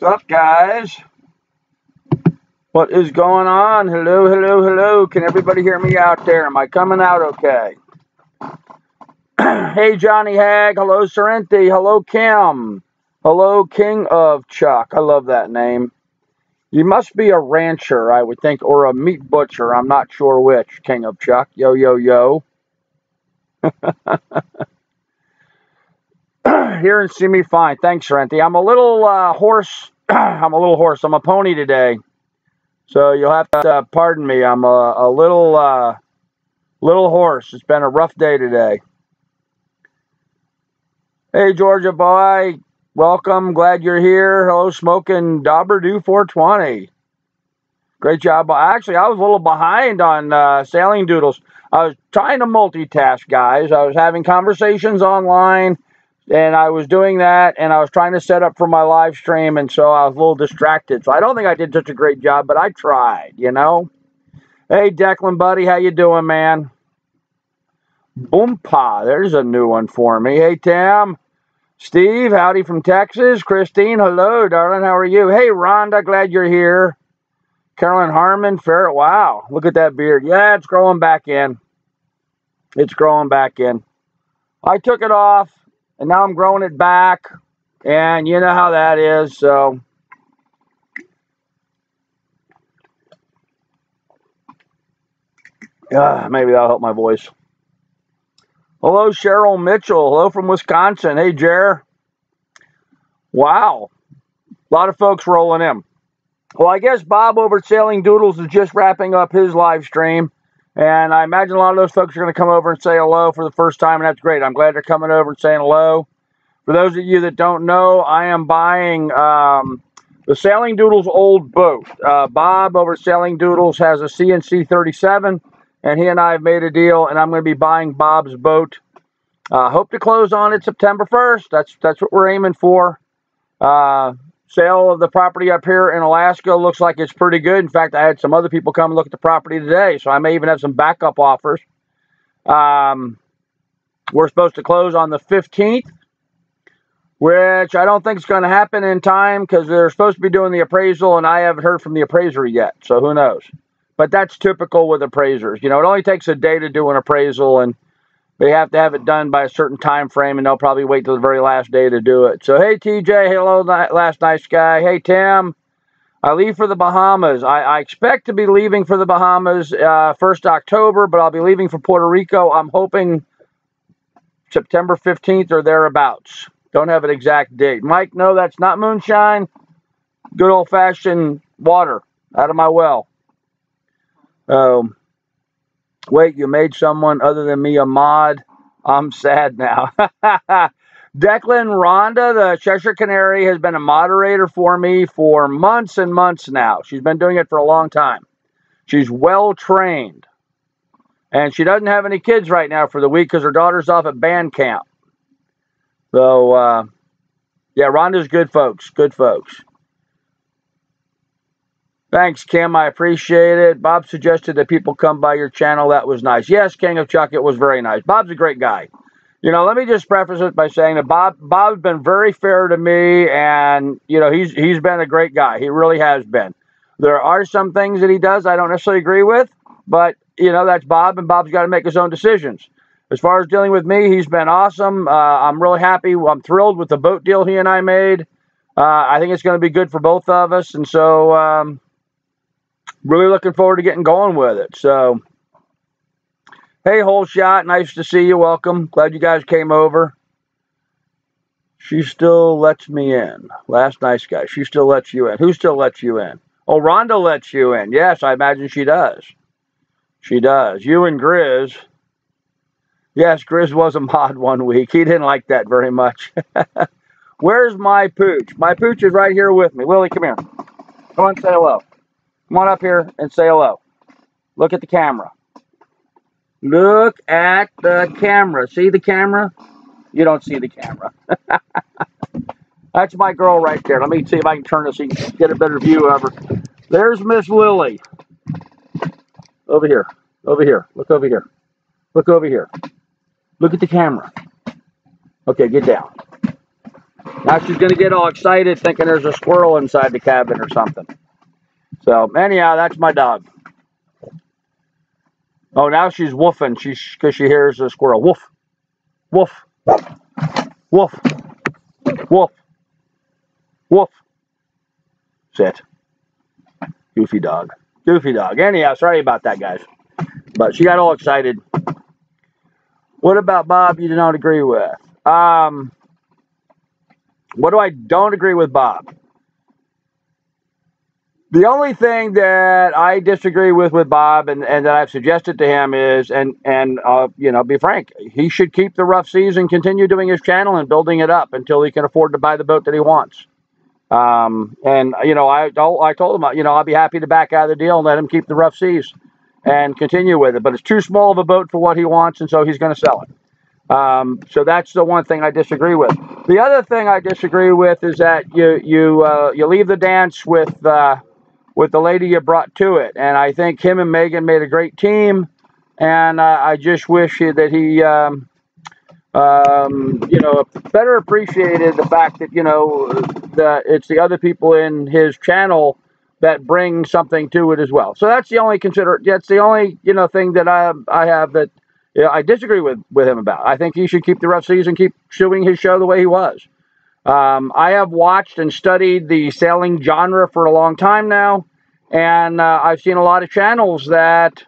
What's up, guys? What is going on? Hello, hello, hello. Can everybody hear me out there? Am I coming out okay? Hey, Johnny Hag. Hello, Sorrenti. Hello, Kim. Hello, King of Chuck. I love that name. You must be a rancher, I would think, or a meat butcher. I'm not sure which. King of Chuck. Yo, yo, yo. Hear and see me fine. Thanks, Sorrenti. I'm a little hoarse. I'm a little hoarse. I'm a pony today. So you'll have to pardon me. I'm a little hoarse. It's been a rough day today. Hey, Georgia boy. Welcome. Glad you're here. Hello, Smoking Dobberdew 420. Great job. Actually, I was a little behind on Sailing Doodles. I was trying to multitask, guys. I was having conversations online, and I was doing that, and I was trying to set up for my live stream, and so I was a little distracted. So I don't think I did such a great job, but I tried, you know? Hey, Declan, buddy, how you doing, man? Boompa, there's a new one for me. Hey, Tam. Steve, howdy from Texas. Christine, hello, darling, how are you? Hey, Rhonda, glad you're here. Carolyn Harmon, Ferret, wow, look at that beard. Yeah, it's growing back in. It's growing back in. I took it off, and now I'm growing it back, and you know how that is, so. Maybe that'll help my voice. Hello, Cheryl Mitchell. Hello from Wisconsin. Hey, Jer. Wow. A lot of folks rolling in. Well, I guess Bob over at Sailing Doodles is just wrapping up his live stream. And I imagine a lot of those folks are going to come over and say hello for the first time, and that's great. I'm glad they're coming over and saying hello. For those of you that don't know, I am buying the Sailing Doodles old boat. Bob over at Sailing Doodles has a CNC 37. And he and I have made a deal, and I'm going to be buying Bob's boat. Hope to close on it September 1st. That's what we're aiming for. Sale of the property up here in Alaska looks like it's pretty good. In fact, I had some other people come and look at the property today, so I may even have some backup offers. We're supposed to close on the 15th, which I don't think is going to happen in time because they're supposed to be doing the appraisal, and I haven't heard from the appraiser yet, so who knows. But that's typical with appraisers. You know, it only takes a day to do an appraisal, and they have to have it done by a certain time frame, and they'll probably wait till the very last day to do it. So, hey, TJ, hello, last nice guy. Hey, Tim, I leave for the Bahamas. I expect to be leaving for the Bahamas 1st October, but I'll be leaving for Puerto Rico. I'm hoping September 15th or thereabouts. Don't have an exact date. Mike, no, that's not moonshine. Good old-fashioned water out of my well. Wait, you made someone other than me a mod? I'm sad now. Declan Rhonda, the Cheshire Canary, has been a moderator for me for months and months now. She's been doing it for a long time. She's well trained. And she doesn't have any kids right now for the week because her daughter's off at band camp. So, yeah, Rhonda's good folks. Good folks. Thanks, Kim. I appreciate it. Bob suggested that people come by your channel. That was nice. Yes, King of Chuck, it was very nice. Bob's a great guy. You know, let me just preface it by saying that Bob's been very fair to me, and, you know, he's been a great guy. He really has been. There are some things that he does I don't necessarily agree with, but, you know, that's Bob, and Bob's got to make his own decisions. As far as dealing with me, he's been awesome. I'm really happy. I'm thrilled with the boat deal he and I made. I think it's going to be good for both of us, and so... really looking forward to getting going with it. So, hey, Whole Shot, nice to see you. Welcome. Glad you guys came over. She still lets me in. Last nice guy. She still lets you in. Who still lets you in? Oh, Rhonda lets you in. Yes, I imagine she does. She does. You and Grizz. Yes, Grizz was a mod one week. He didn't like that very much. Where's my pooch? My pooch is right here with me. Lily, come here. Come on, say hello. Come on up here and say hello. Look at the camera. Look at the camera. See the camera? You don't see the camera. That's my girl right there. Let me see if I can turn this so you can get a better view of her. There's Miss Lily. Over here. Over here. Look over here. Look over here. Look at the camera. Okay, get down. Now she's going to get all excited thinking there's a squirrel inside the cabin or something. So anyhow, that's my dog. Oh, now she's woofing. Because she hears a squirrel. Woof, woof, woof, woof, woof. Sit. Goofy dog. Goofy dog. Anyhow, sorry about that, guys. But she got all excited. What about Bob you don't agree with? What do I don't agree with Bob? The only thing that I disagree with Bob and that I've suggested to him is, and you know, be frank, he should keep the rough seas and continue doing his channel and building it up until he can afford to buy the boat that he wants. And, you know, I told him, you know, I'll be happy to back out of the deal and let him keep the rough seas and continue with it. But it's too small of a boat for what he wants, and so he's going to sell it. So that's the one thing I disagree with. The other thing I disagree with is that you leave the dance with the lady you brought to it. And I think him and Megan made a great team. And I just wish that he, you know, better appreciated the fact that, you know, that it's the other people in his channel that bring something to it as well. So that's the only you know, thing that I have that, you know, I disagree with him about. I think he should keep the rough seas and keep shooting his show the way he was. I have watched and studied the sailing genre for a long time now, and I've seen a lot of channels that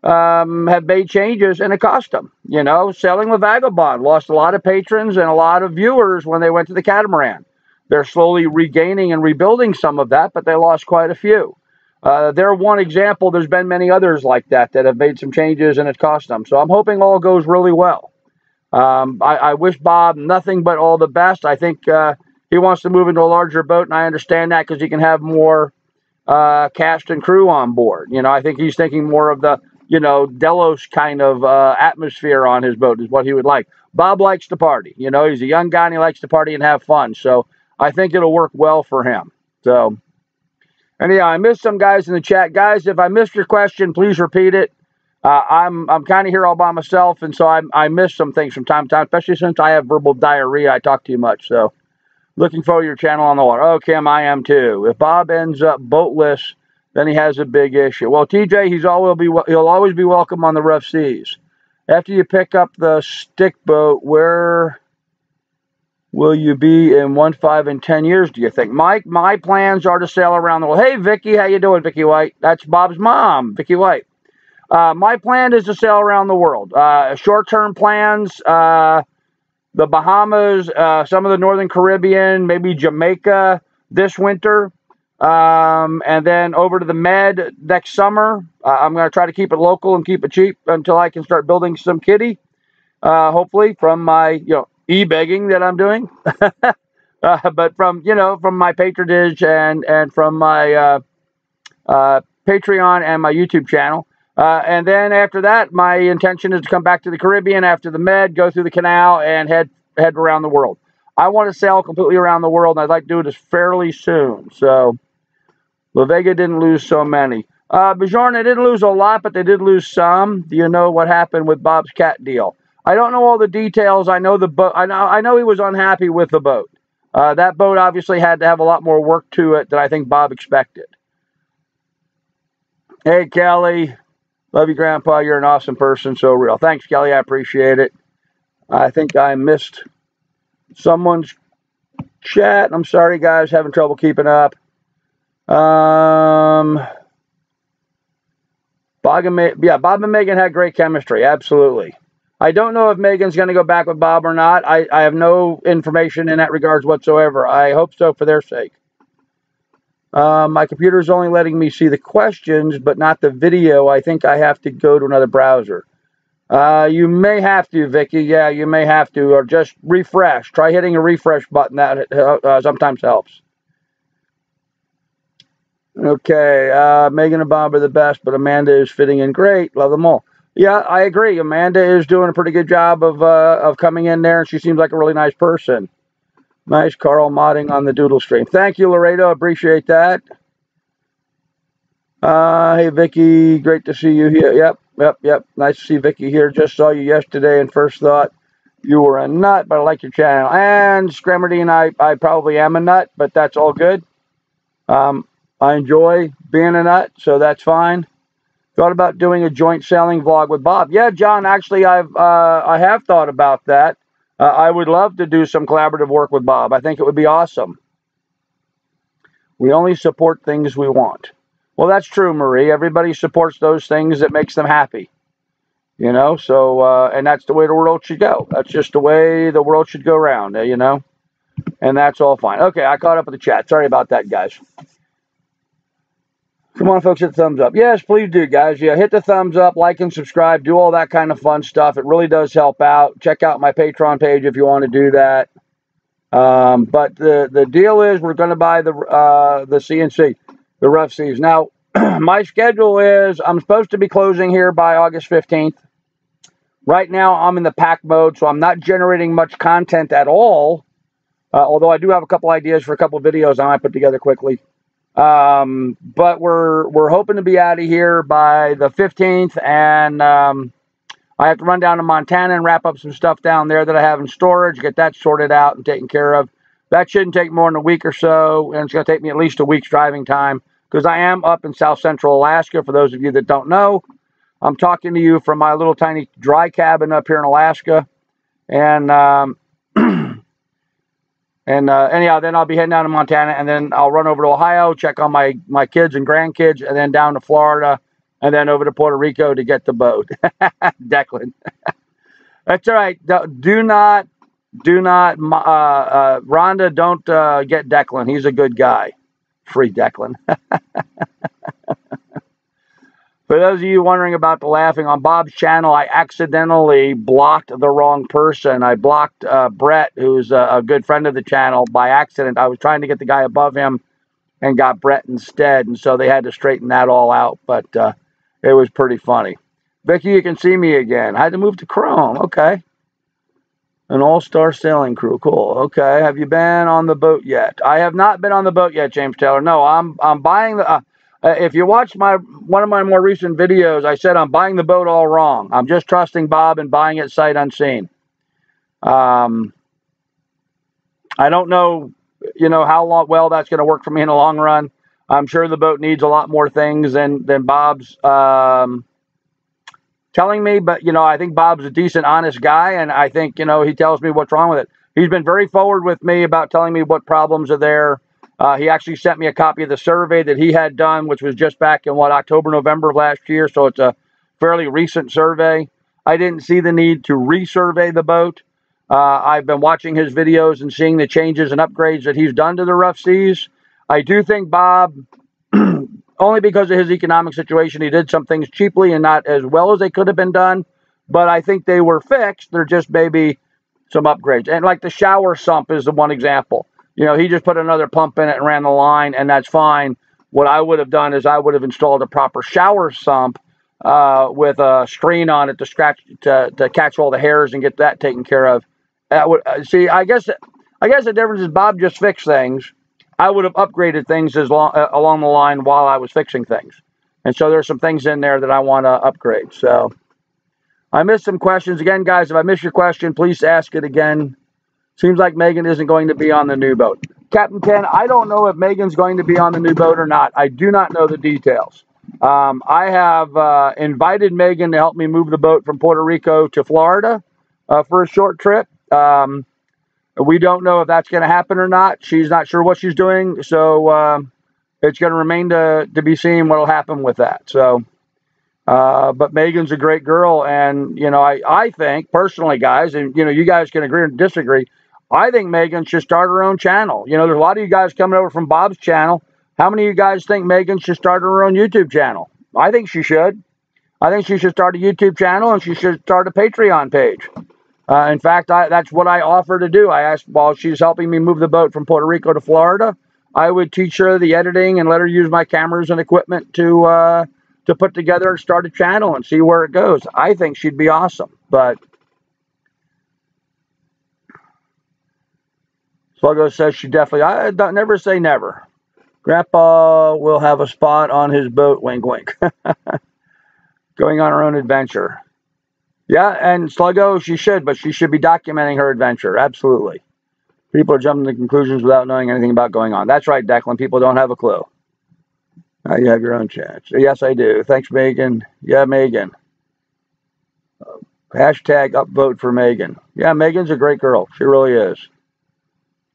have made changes, and it cost them. You know, Sailing with Vagabond lost a lot of patrons and a lot of viewers when they went to the catamaran. They're slowly regaining and rebuilding some of that, but they lost quite a few. They're one example. There's been many others like that have made some changes, and it cost them. So I'm hoping all goes really well. I wish Bob nothing but all the best. I think he wants to move into a larger boat, and I understand that because he can have more cast and crew on board. You know, I think he's thinking more of the, you know, Delos kind of atmosphere on his boat is what he would like. Bob likes to party. You know, he's a young guy and he likes to party and have fun. So I think it'll work well for him. So anyhow, I missed some guys in the chat. Guys, if I missed your question, please repeat it. I'm kind of here all by myself, and so I miss some things from time to time, especially since I have verbal diarrhea. I talk too much, so looking forward to your channel on the water. Oh, Kim, I am too. If Bob ends up boatless, then he has a big issue. Well, TJ, he'll always be welcome on the rough seas. After you pick up the stick boat, where will you be in 1, 5, and 10 years, do you think? My plans are to sail around the world. Hey, Vicky, how you doing, Vicky White? That's Bob's mom, Vicky White. My plan is to sail around the world. Short-term plans, the Bahamas, some of the Northern Caribbean, maybe Jamaica this winter, and then over to the Med next summer. I'm going to try to keep it local and keep it cheap until I can start building some kitty, hopefully from my, you know, e-begging that I'm doing. But from, you know, from my patronage and from my Patreon and my YouTube channel. And then after that, my intention is to come back to the Caribbean after the Med, go through the canal, and head around the world. I want to sail completely around the world, and I'd like to do it fairly soon. So, La Vega didn't lose so many. Bajorn, they didn't lose a lot, but they did lose some. Do you know what happened with Bob's cat deal? I don't know all the details. I know the boat. I know he was unhappy with the boat. That boat obviously had to have a lot more work to it than I think Bob expected. Hey, Kelly. Love you, Grandpa. You're an awesome person. So real. Thanks, Kelly. I appreciate it. I think I missed someone's chat. I'm sorry, guys. Having trouble keeping up. Bob and Megan had great chemistry. Absolutely. I don't know if Megan's going to go back with Bob or not. I have no information in that regards whatsoever. I hope so for their sake. My computer is only letting me see the questions, but not the video. I think I have to go to another browser. You may have to, Vicky. Yeah, you may have to, or just refresh. Try hitting a refresh button. That sometimes helps. Okay, Megan and Bob are the best, but Amanda is fitting in great. Love them all. Yeah, I agree. Amanda is doing a pretty good job of coming in there, and she seems like a really nice person. Nice, Carl modding on the doodle stream. Thank you, Laredo. Appreciate that. Hey, Vicky. Great to see you here. Yep. Nice to see Vicky here. Just saw you yesterday and first thought You were a nut, but I like your channel. And Scramerdine, I probably am a nut, but that's all good. I enjoy being a nut, so that's fine. Thought about doing a joint selling vlog with Bob. Yeah, John, actually, I have thought about that. I would love to do some collaborative work with Bob. I think it would be awesome. We only support things we want. Well, that's true, Marie. Everybody supports those things that makes them happy. You know, so, and that's the way the world should go. That's just the way the world should go around, you know, and that's all fine. Okay, I caught up with the chat. Sorry about that, guys. Come on, folks, hit the thumbs up. Yes, please do, guys. Yeah, hit the thumbs up, like and subscribe, do all that kind of fun stuff. It really does help out. Check out my Patreon page if you want to do that. But the deal is we're going to buy the CNC, the rough seas. Now, my schedule is I'm supposed to be closing here by August 15th. Right now, I'm in the pack mode, so I'm not generating much content at all. Although I do have a couple ideas for a couple of videos I might put together quickly. But we're hoping to be out of here by the 15th, and I have to run down to Montana and wrap up some stuff down there that I have in storage, get that sorted out and taken care of. That shouldn't take more than a week or so, and it's going to take me at least a week's driving time, because I am up in South Central Alaska. For those of you that don't know, I'm talking to you from my little tiny dry cabin up here in Alaska, and anyhow, then I'll be heading down to Montana, and then I'll run over to Ohio, check on my kids and grandkids, and then down to Florida, and then over to Puerto Rico to get the boat. Declan. That's all right. Do not, Rhonda, don't get Declan. He's a good guy. Free Declan. For those of you wondering about the laughing, on Bob's channel, I accidentally blocked the wrong person. I blocked Brett, who's a good friend of the channel, by accident. I was trying to get the guy above him and got Brett instead, and so they had to straighten that all out, but it was pretty funny. Vicky, you can see me again. I had to move to Chrome. Okay. An all-star sailing crew. Cool. Okay. Have you been on the boat yet? I have not been on the boat yet, James Taylor. No, I'm buying the... if you watch one of my more recent videos, I said I'm buying the boat all wrong. I'm just trusting Bob and buying it sight unseen. I don't know, how well that's going to work for me in the long run. I'm sure the boat needs a lot more things than Bob's telling me, but I think Bob's a decent, honest guy, and I think he tells me what's wrong with it. He's been very forward with me about telling me what problems are there. He actually sent me a copy of the survey that he had done, which was just back in, October, November of last year. So it's a fairly recent survey. I didn't see the need to resurvey the boat. I've been watching his videos and seeing the changes and upgrades that he's done to the rough seas. I do think Bob, only because of his economic situation, he did some things cheaply and not as well as they could have been done. But I think they were fixed. They're just maybe some upgrades. And like the shower sump is the one example. He just put another pump in it and ran the line, and that's fine. What I would have done is I would have installed a proper shower sump with a screen on it to catch all the hairs and get that taken care of. That would see. I guess the difference is Bob just fixed things. I would have upgraded things along the line while I was fixing things, and so there's some things in there that I want to upgrade. So I missed some questions again, guys. If I missed your question, please ask it again. Seems like Megan isn't going to be on the new boat. Captain Ken, I don't know if Megan's going to be on the new boat or not. I do not know the details. I have invited Megan to help me move the boat from Puerto Rico to Florida for a short trip. We don't know if that's going to happen or not. She's not sure what she's doing, so it's going to remain to be seen what will happen with that. So, but Megan's a great girl, and I think personally, guys, and you guys can agree or disagree. I think Megan should start her own channel. There's a lot of you guys coming over from Bob's channel. How many of you guys think Megan should start her own YouTube channel? I think she should. I think she should start a YouTube channel, and she should start a Patreon page. In fact, that's what I offer to do. I asked, while she's helping me move the boat from Puerto Rico to Florida, I would teach her the editing and let her use my cameras and equipment to put together and start a channel and see where it goes. I think she'd be awesome. But Sluggo says she definitely, I don't never say never. Grandpa will have a spot on his boat, wink, wink. Going on her own adventure. Yeah, and Sluggo, she should, but she should be documenting her adventure. Absolutely. People are jumping to conclusions without knowing anything about going on. That's right, Declan. People don't have a clue. You have your own chance. Yes, I do. Thanks, Megan. Yeah, Megan. Hashtag upvote for Megan. Yeah, Megan's a great girl. She really is.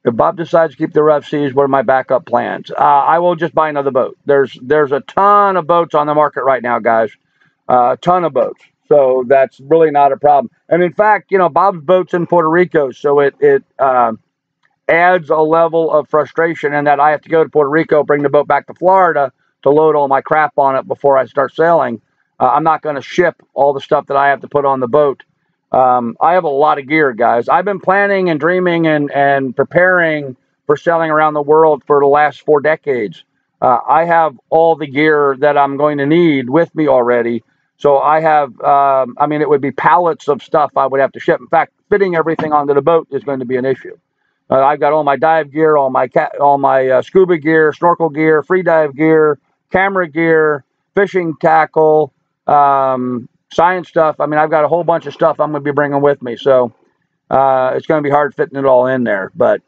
If Bob decides to keep the rough seas, what are my backup plans? I will just buy another boat. There's a ton of boats on the market right now, guys. A ton of boats. So that's really not a problem. And in fact, Bob's boat's in Puerto Rico, so it adds a level of frustration in that I have to go to Puerto Rico, bring the boat back to Florida to load all my crap on it before I start sailing. I'm not going to ship all the stuff that I have to put on the boat. I have a lot of gear, guys. I've been planning and dreaming and preparing for sailing around the world for the last 4 decades. I have all the gear that I'm going to need with me already. So I have, it would be pallets of stuff I would have to ship. In fact, fitting everything onto the boat is going to be an issue. I've got all my dive gear, all my scuba gear, snorkel gear, free dive gear, camera gear, fishing tackle, science stuff. I've got a whole bunch of stuff I'm going to be bringing with me. So it's going to be hard fitting it all in there. But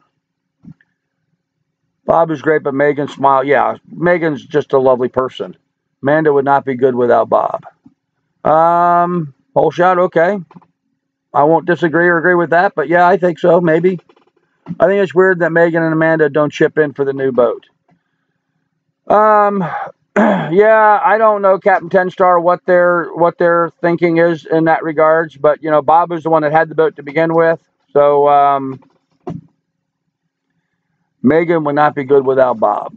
Bob is great, but Megan smile. Yeah, Megan's just a lovely person. Amanda would not be good without Bob. Whole shot, okay. I won't disagree or agree with that, but yeah, I think so, maybe. I think it's weird that Megan and Amanda don't chip in for the new boat. Yeah, I don't know, Captain 10 Star, what their thinking is in that regards, but Bob was the one that had the boat to begin with, so Megan would not be good without Bob.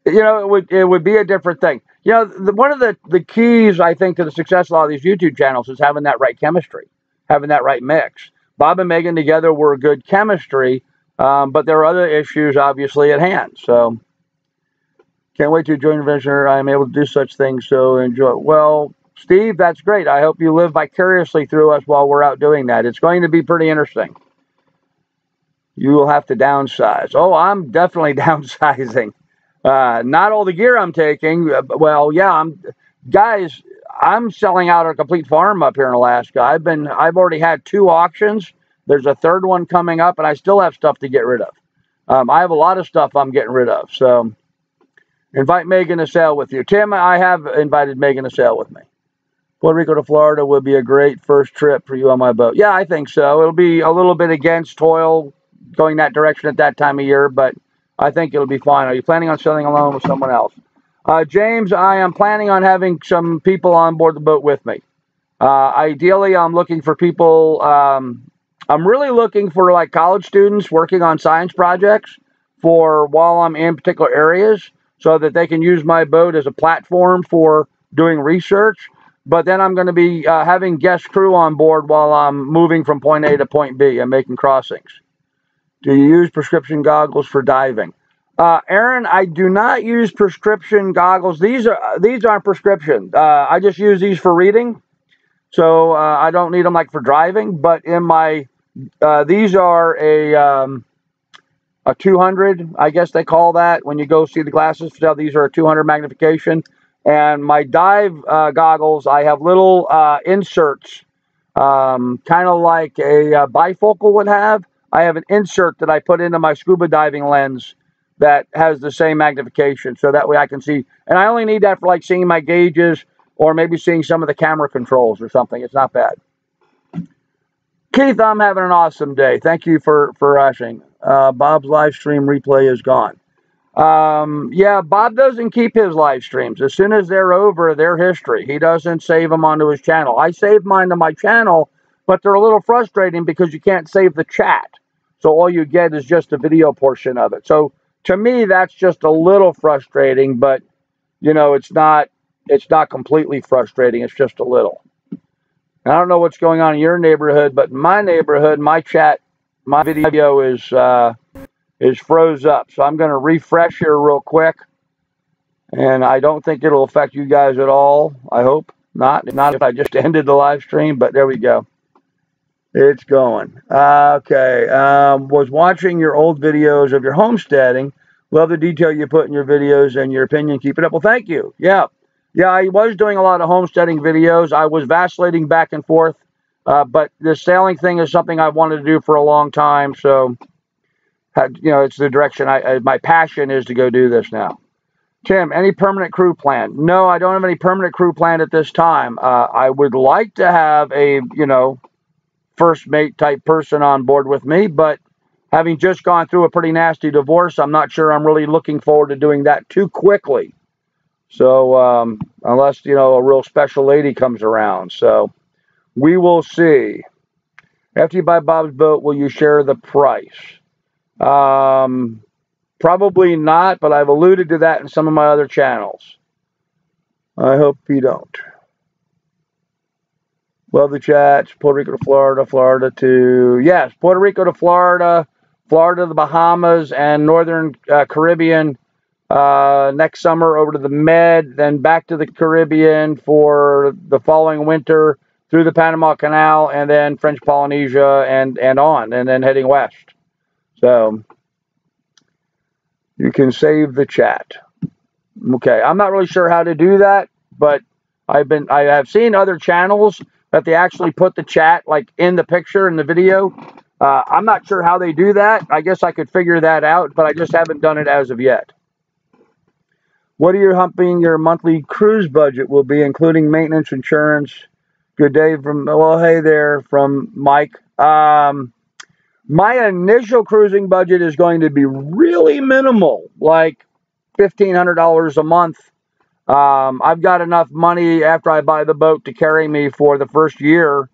It would be a different thing. One of the keys, I think, to the success of a lot of these YouTube channels is having that right chemistry, having that right mix. Bob and Megan together were good chemistry, but there are other issues, obviously, at hand. So, can't wait to join the adventure. I am able to do such things, so enjoy. Well, Steve, that's great. I hope you live vicariously through us while we're out doing that. It's going to be pretty interesting. You will have to downsize. Oh, I'm definitely downsizing. Not all the gear I'm taking. Well, yeah, I'm selling out a complete farm up here in Alaska. I've already had 2 auctions. There's a 3rd one coming up, and I still have stuff to get rid of. I have a lot of stuff I'm getting rid of. So, invite Megan to sail with you. Tim, I have invited Megan to sail with me. Puerto Rico to Florida would be a great first trip for you on my boat. Yeah, I think so. It'll be a little bit against toil going that direction at that time of year, but I think it'll be fine. Are you planning on sailing alone with someone else? James, I am planning on having some people on board the boat with me. Ideally, I'm looking for people. I'm really looking for like college students working on science projects for while I'm in particular areas so that they can use my boat as a platform for doing research. But then I'm going to be having guest crew on board while I'm moving from point A to point B and making crossings. Do you use prescription goggles for diving? Aaron, I do not use prescription goggles. These aren't prescription. I just use these for reading. So I don't need them like for driving. But in my, these are a 200, I guess they call that when you go see the glasses. So these are a 200 magnification. And my dive goggles, I have little inserts, kind of like a bifocal would have. I have an insert that I put into my scuba diving lens that has the same magnification, so that way I can see. And I only need that for like seeing my gauges or maybe seeing some of the camera controls or something. It's not bad. Keith, I'm having an awesome day. Thank you for rushing. Bob's live stream replay is gone. Yeah, Bob doesn't keep his live streams. As soon as they're over, they're history. He doesn't save them onto his channel. I save mine to my channel, but they're a little frustrating because you can't save the chat. So all you get is just the video portion of it. So to me, that's just a little frustrating, but it's not completely frustrating. It's just a little. I don't know what's going on in your neighborhood, but in my neighborhood, my chat, my video is froze up. So I'm going to refresh here real quick. And I don't think it'll affect you guys at all. I hope not. Not if I just ended the live stream, but there we go. It's going. Okay. Was watching your old videos of your homesteading. Love the detail you put in your videos and your opinion. Keep it up. Well, thank you. Yeah. Yeah, I was doing a lot of homesteading videos. I was vacillating back and forth, but the sailing thing is something I wanted to do for a long time. So, you know, it's the direction my passion is to go do this now. Tim, any permanent crew plan? No, I don't have any permanent crew plan at this time. I would like to have a, you know, first mate type person on board with me, but having just gone through a pretty nasty divorce, I'm not sure I'm really looking forward to doing that too quickly. So, unless, you know, a real special lady comes around. So, we will see. After you buy Bob's boat, will you share the price? Probably not, but I've alluded to that in some of my other channels. I hope you don't. Love the chats. Puerto Rico to Florida, Florida to... Yes, Puerto Rico to Florida, Florida to the Bahamas, and Northern Caribbean next summer over to the Med, then back to the Caribbean for the following winter, through the Panama Canal, and then French Polynesia and on, and then heading west. So, you can save the chat. Okay, I'm not really sure how to do that, but I have seen other channels that they actually put the chat like in the picture in the video. I'm not sure how they do that. I guess I could figure that out, but I just haven't done it as of yet. What are you hoping your monthly cruise budget will be, including maintenance, insurance? Good day from, well, hey there, from Mike. My initial cruising budget is going to be really minimal, like $1,500 a month. I've got enough money after I buy the boat to carry me for the first year.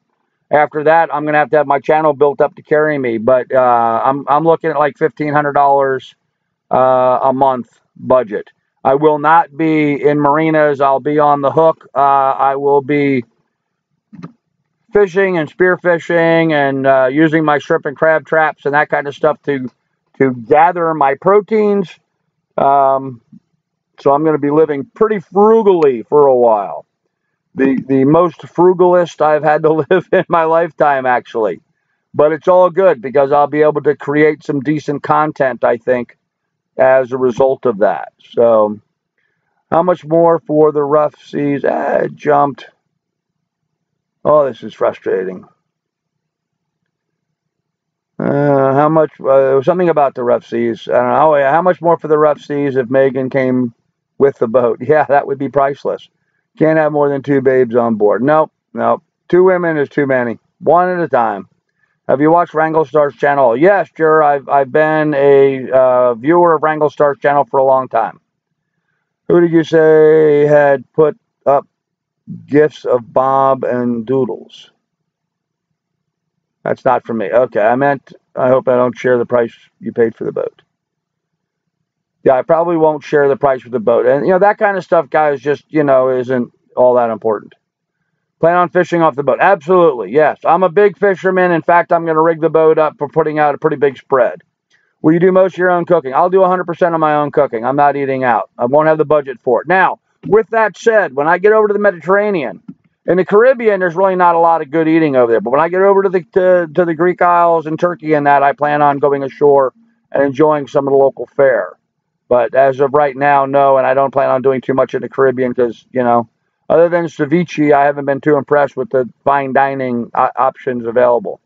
After that, I'm going to have my channel built up to carry me. But I'm looking at like $1,500 a month budget. I will not be in marinas. I'll be on the hook. I will be fishing and spearfishing and using my shrimp and crab traps and that kind of stuff to gather my proteins. So I'm going to be living pretty frugally for a while. The most frugalist I've had to live in my lifetime, actually. But it's all good because I'll be able to create some decent content, I think, as a result of that. So, how much more for the rough seas? It jumped. Oh, this is frustrating. How much? Something about the rough seas. I don't know. Oh, yeah. How much more for the rough seas if Megan came with the boat? Yeah, that would be priceless. Can't have more than 2 babes on board. Nope, nope. 2 women is too many. One at a time. Have you watched Wrangle Star's channel? Yes, sure. I've been a viewer of Wrangle Star's channel for a long time. Who did you say had put up gifts of Bob and Doodles? That's not for me. Okay, I meant I hope I don't share the price you paid for the boat. Yeah, I probably won't share the price for the boat. And, you know, that kind of stuff, guys, just, you know, isn't all that important. Plan on fishing off the boat? Absolutely, yes. I'm a big fisherman. In fact, I'm going to rig the boat up for putting out a pretty big spread. Will you do most of your own cooking? I'll do 100% of my own cooking. I'm not eating out. I won't have the budget for it. Now, with that said, when I get over to the Mediterranean, in the Caribbean, there's really not a lot of good eating over there. But when I get over to the Greek Isles and Turkey and that, I plan on going ashore and enjoying some of the local fare. But as of right now, no, and I don't plan on doing too much in the Caribbean because, you know, other than ceviche, I haven't been too impressed with the fine dining options available.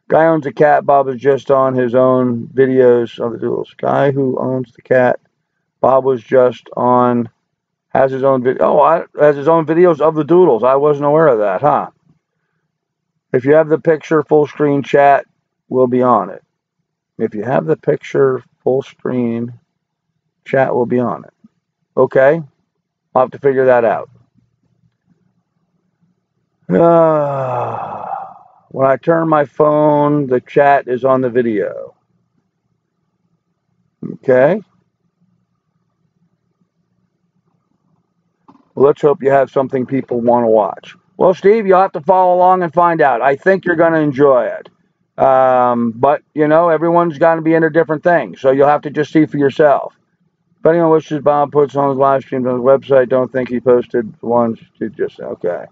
Guy owns a cat. Bob is just on his own videos of the doodles. Guy who owns the cat. Bob was just on, has his own video. Oh, has his own videos of the doodles. I wasn't aware of that, huh? If you have the picture full screen, chat will be on it. If you have the picture full screen, chat will be on it. Okay, I'll have to figure that out. When I turn my phone, the chat is on the video. Okay. Well, let's hope you have something people want to watch. Well, Steve, you'll have to follow along and find out. I think you're going to enjoy it. But, you know, everyone's got to be into different things. So you'll have to just see for yourself. Depending on which Bob puts on his live streams on his website, don't think he posted ones to just, okay.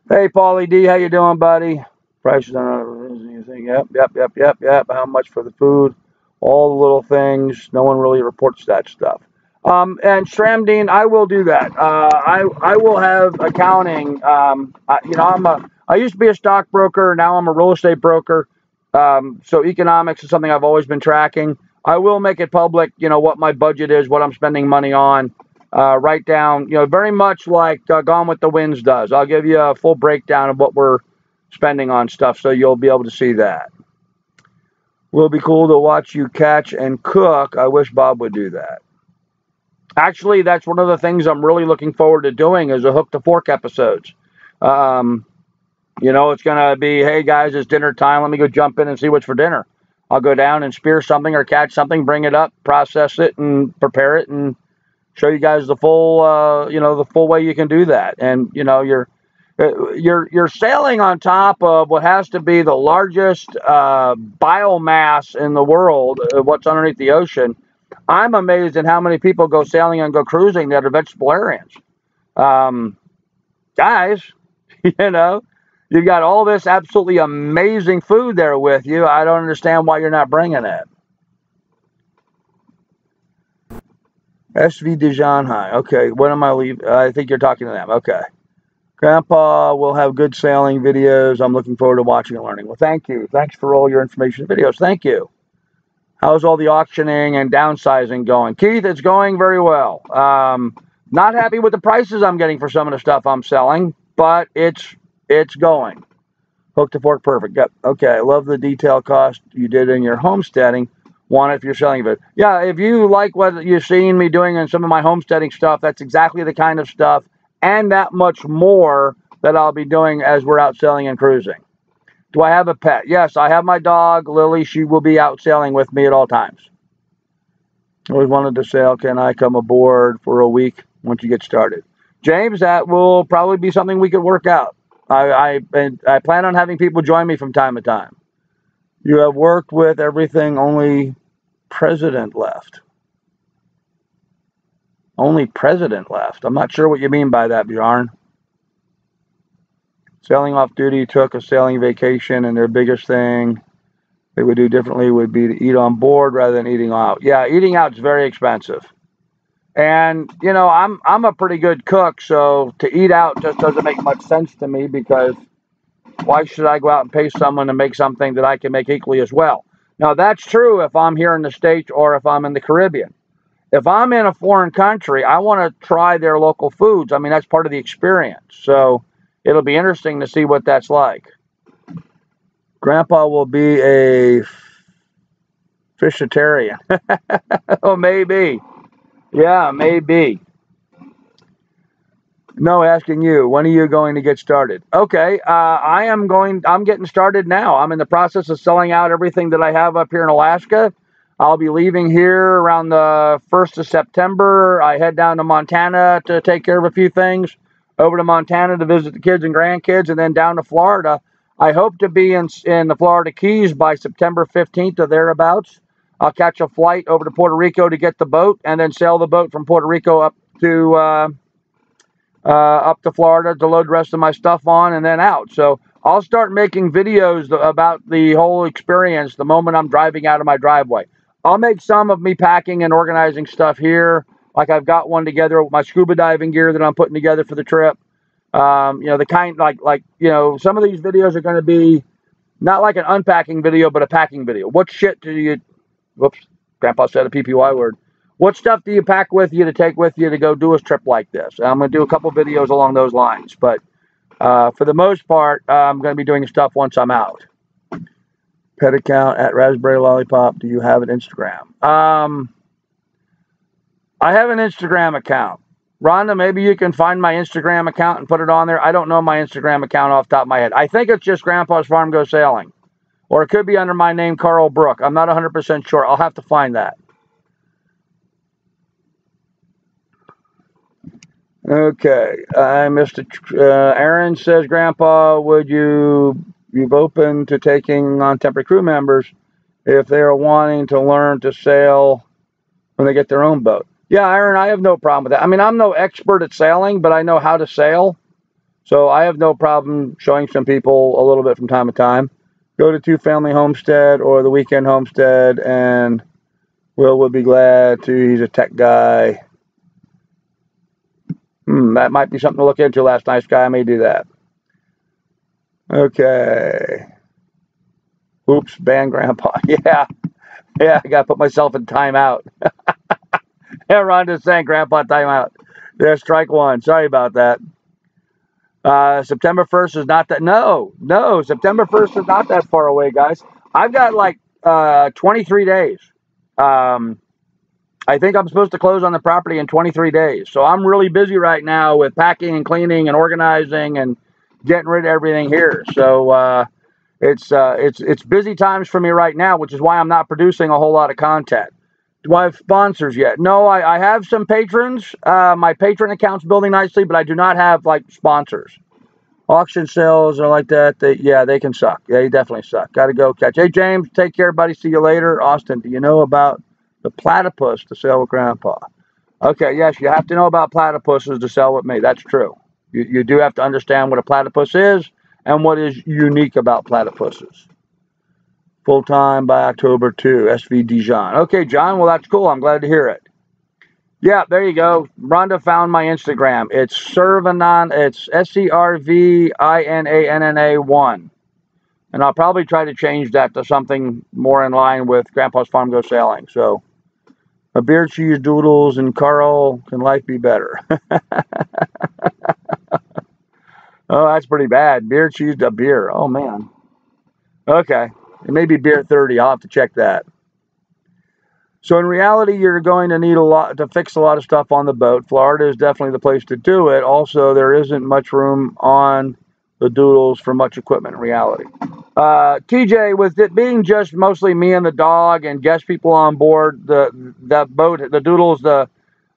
Hey, Paulie D, how you doing, buddy? Prices on anything? Yep. How much for the food? All the little things. No one really reports that stuff. And Stramdine, I will do that. I will have accounting. I used to be a stockbroker. Now I'm a real estate broker. So economics is something I've always been tracking. I will make it public, what my budget is, what I'm spending money on. Write down, very much like Gone with the Winds does. I'll give you a full breakdown of what we're spending on stuff, so you'll be able to see that. Will be cool to watch you catch and cook. I wish Bob would do that. Actually, that's one of the things I'm really looking forward to doing is a Hook to Fork episodes. It's going to be, hey, guys, it's dinner time. Let me go jump in and see what's for dinner. I'll go down and spear something or catch something, bring it up, process it, and prepare it, and show you guys the full, the full way you can do that. And, you're sailing on top of what has to be the largest biomass in the world, what's underneath the ocean. I'm amazed at how many people go sailing and go cruising that are vegetarians. Guys, you got all this absolutely amazing food there with you. I don't understand why you're not bringing it. SV Dijon High. Okay, when am I leaving? I think you're talking to them. Okay. Grandpa will have good sailing videos. I'm looking forward to watching and learning. Well, thank you. Thanks for all your information videos. Thank you. How's all the auctioning and downsizing going? Keith, it's going very well. Not happy with the prices I'm getting for some of the stuff I'm selling, but it's going. Hook to Fork, perfect. Yep. Okay, I love the detail cost you did in your homesteading. Want it if you're selling it. Yeah, if you like what you've seen me doing in some of my homesteading stuff, that's exactly the kind of stuff and that much more that I'll be doing as we're out sailing and cruising. Do I have a pet? Yes, I have my dog, Lily. She will be out sailing with me at all times. Always wanted to sail. Can I come aboard for a week once you get started? James, that will probably be something we could work out. I plan on having people join me from time to time. You have worked with everything, only president left. Only president left. I'm not sure what you mean by that, Bjorn. Sailing off duty took a sailing vacation, and their biggest thing they would do differently would be to eat on board rather than eating out. Yeah, eating out is very expensive. And, I'm a pretty good cook, so to eat out just doesn't make much sense to me, because why should I go out and pay someone to make something that I can make equally as well? Now, that's true if I'm here in the States or if I'm in the Caribbean. If I'm in a foreign country, I want to try their local foods. I mean, that's part of the experience. So it'll be interesting to see what that's like. Grandpa will be a fishitarian. Oh, maybe. Yeah, maybe. No, asking you, when are you going to get started? Okay, I'm getting started now. I'm in the process of selling out everything that I have up here in Alaska. I'll be leaving here around the 1st of September. I head down to Montana to take care of a few things, over to Montana to visit the kids and grandkids, and then down to Florida. I hope to be in the Florida Keys by September 15th or thereabouts. I'll catch a flight over to Puerto Rico to get the boat, and then sail the boat from Puerto Rico up to Florida to load the rest of my stuff on and then out. So I'll start making videos about the whole experience the moment I'm driving out of my driveway. I'll make some of me packing and organizing stuff here. Like I've got one together with my scuba diving gear that I'm putting together for the trip. The kind some of these videos are going to be not like an unpacking video, but a packing video. What shit do you, whoops, Grandpa said a PPY word. What stuff do you pack with you to take with you to go do a trip like this? I'm going to do a couple videos along those lines. But for the most part, I'm going to be doing stuff once I'm out. Pet account at Raspberry Lollipop. Do you have an Instagram? I have an Instagram account. Rhonda, maybe you can find my Instagram account and put it on there. I don't know my Instagram account off the top of my head. I think it's just Grandpa's Farm Go Sailing. Or it could be under my name, Carl Brook. I'm not 100% sure. I'll have to find that. Okay. Aaron says, Grandpa, you've opened to taking on temporary crew members if they are wanting to learn to sail when they get their own boat? Yeah, Aaron, I have no problem with that. I mean, I'm no expert at sailing, but I know how to sail. So I have no problem showing some people a little bit from time to time. Go to Two Family Homestead or the Weekend Homestead, and Will would be glad to. He's a tech guy. That might be something to look into, Last Night Sky. I may do that. Okay. Oops, ban Grandpa. Yeah. Yeah, I got to put myself in timeout. Yeah, Rhonda's saying Grandpa timeout. Yeah, strike one. Sorry about that. September 1st is not that. No, September 1st is not that far away, guys. I've got like 23 days. I think I'm supposed to close on the property in 23 days. So I'm really busy right now with packing and cleaning and organizing and getting rid of everything here. So it's busy times for me right now, which is why I'm not producing a whole lot of content. Do I have sponsors yet? No, I have some patrons. My patron account's building nicely, but I do not have like sponsors. Auction sales are like that. They can suck. They definitely suck. Got to go catch. Hey, James, take care, buddy. See you later. Austin, do you know about the platypus to sell with Grandpa? Okay, yes, you have to know about platypuses to sell with me. That's true. You do have to understand what a platypus is and what is unique about platypuses. Full-time by October 2, SV Dijon. Okay, John, well, that's cool. I'm glad to hear it. Yeah, there you go. Rhonda found my Instagram. It's Servanana. It's SERVINANNA1. And I'll probably try to change that to something more in line with Grandpa's Farm Go Sailing. So, a beer, cheese, doodles, and Carl, can life be better? Oh, that's pretty bad. Beer, cheese, a beer. Oh, man. Okay. It may be beer 30. I'll have to check that. So in reality, you're going to need a lot to fix a lot of stuff on the boat. Florida is definitely the place to do it. Also, there isn't much room on the doodles for much equipment in reality. TJ, with it being just mostly me and the dog and guest people on board, the boat, the doodles, the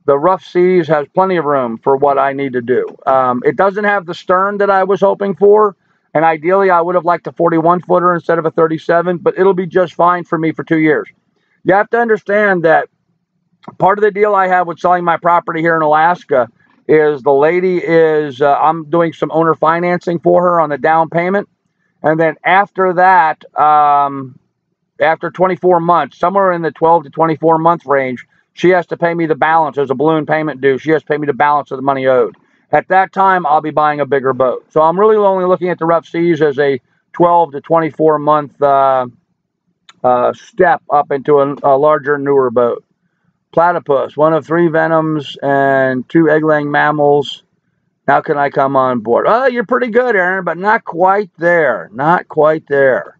rough seas has plenty of room for what I need to do. It doesn't have the stern that I was hoping for. And ideally, I would have liked a 41-footer instead of a 37, but it'll be just fine for me for 2 years. You have to understand that part of the deal I have with selling my property here in Alaska is the lady is, I'm doing some owner financing for her on the down payment. And then after that, after 24 months, somewhere in the 12 to 24 month range, she has to pay me the balance. There's a balloon payment due. She has to pay me the balance of the money owed. At that time, I'll be buying a bigger boat. So I'm really only looking at the rough seas as a 12 to 24 month step up into a larger, newer boat. Platypus, one of 3 venoms and 2 egg-laying mammals. How can I come on board? Oh, you're pretty good, Aaron, but not quite there. Not quite there.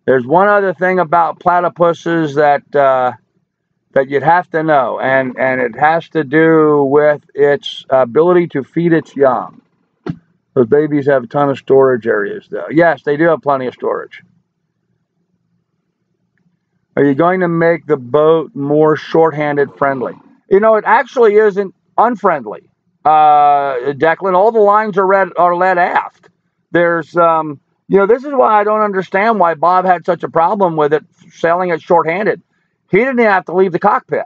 There's one other thing about platypuses that you'd have to know, and it has to do with its ability to feed its young. Those babies have a ton of storage areas, though. Yes, they do have plenty of storage. Are you going to make the boat more shorthanded friendly? You know, it actually isn't unfriendly. Declan, all the lines are led aft. There's, this is why I don't understand why Bob had such a problem with it sailing it shorthanded. He didn't have to leave the cockpit.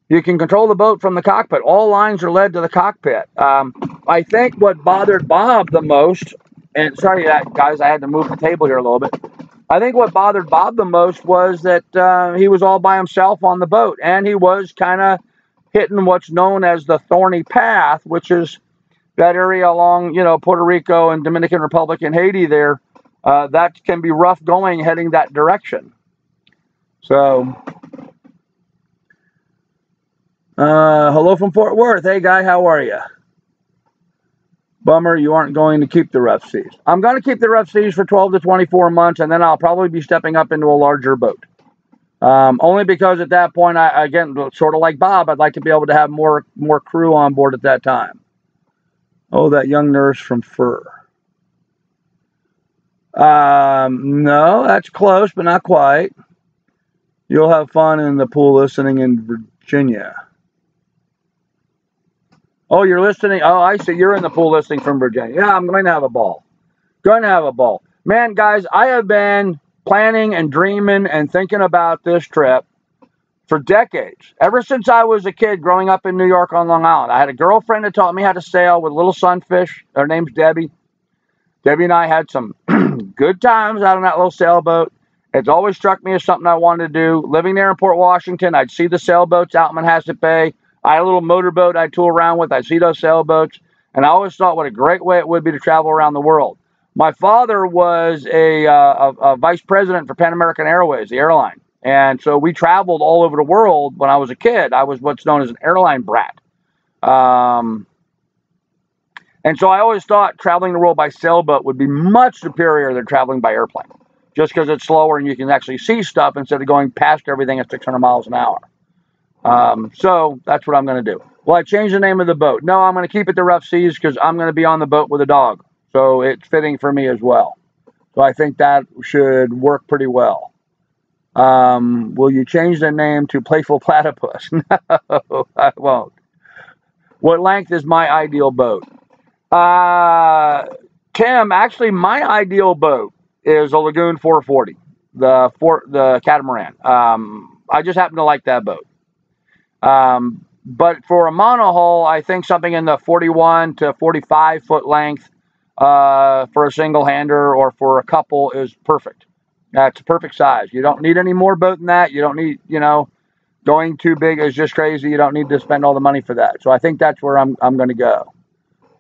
You can control the boat from the cockpit. All lines are led to the cockpit. I think what bothered Bob the most, and sorry, guys, I had to move the table here a little bit. I think what bothered Bob the most was that he was all by himself on the boat, and he was kind of hitting what's known as the thorny path, which is that area along, Puerto Rico and Dominican Republic and Haiti there. That can be rough going heading that direction. So, hello from Fort Worth. Hey, guy, how are you? Bummer, you aren't going to keep the rough seas. I'm going to keep the rough seas for 12 to 24 months, and then I'll probably be stepping up into a larger boat. Only because at that point, again, sort of like Bob, I'd like to be able to have more crew on board at that time. Oh, that young nurse from Fur. No, that's close, but not quite. You'll have fun in the pool listening in Virginia. Oh, you're listening. Oh, I see. You're in the pool listening from Virginia. Yeah, I'm going to have a ball. Going to have a ball. Man, guys, I have been planning and dreaming and thinking about this trip for decades. Ever since I was a kid growing up in New York on Long Island. I had a girlfriend that taught me how to sail with little sunfish. Her name's Debbie. Debbie and I had some good times out on that little sailboat. It's always struck me as something I wanted to do. Living there in Port Washington, I'd see the sailboats out in Manhasset Bay. I had a little motorboat I tool around with. I see those sailboats, and I always thought what a great way it would be to travel around the world. My father was a vice president for Pan American Airways, the airline. And so we traveled all over the world when I was a kid. I was what's known as an airline brat. And so I always thought traveling the world by sailboat would be much superior than traveling by airplane, just because it's slower and you can actually see stuff instead of going past everything at 600 miles an hour. So that's what I'm going to do. Will I change the name of the boat? No, I'm going to keep it the Rough Seas because I'm going to be on the boat with a dog. So it's fitting for me as well. So I think that should work pretty well. Will you change the name to Playful Platypus? No, I won't. What length is my ideal boat? Tim, actually, my ideal boat is a Lagoon 440, the catamaran. I just happen to like that boat. But for a monohull, I think something in the 41 to 45 foot length for a single-hander or for a couple is perfect. That's a perfect size. You don't need any more boat than that. You don't need, going too big is just crazy. You don't need to spend all the money for that. So I think that's where I'm going to go.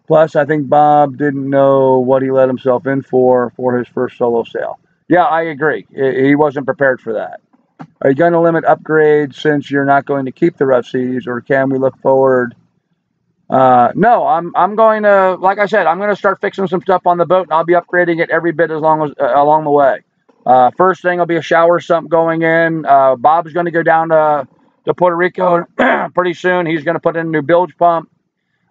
Plus, I think Bob didn't know what he let himself in for his first solo sail. Yeah, I agree. He wasn't prepared for that. Are you going to limit upgrades since you're not going to keep the Rough Seas, or can we look forward? No, I'm going to, like I said, I'm going to start fixing some stuff on the boat, and I'll be upgrading it every bit along the way. First thing will be a shower sump going in. Bob's going to go down to Puerto Rico pretty soon. He's going to put in a new bilge pump.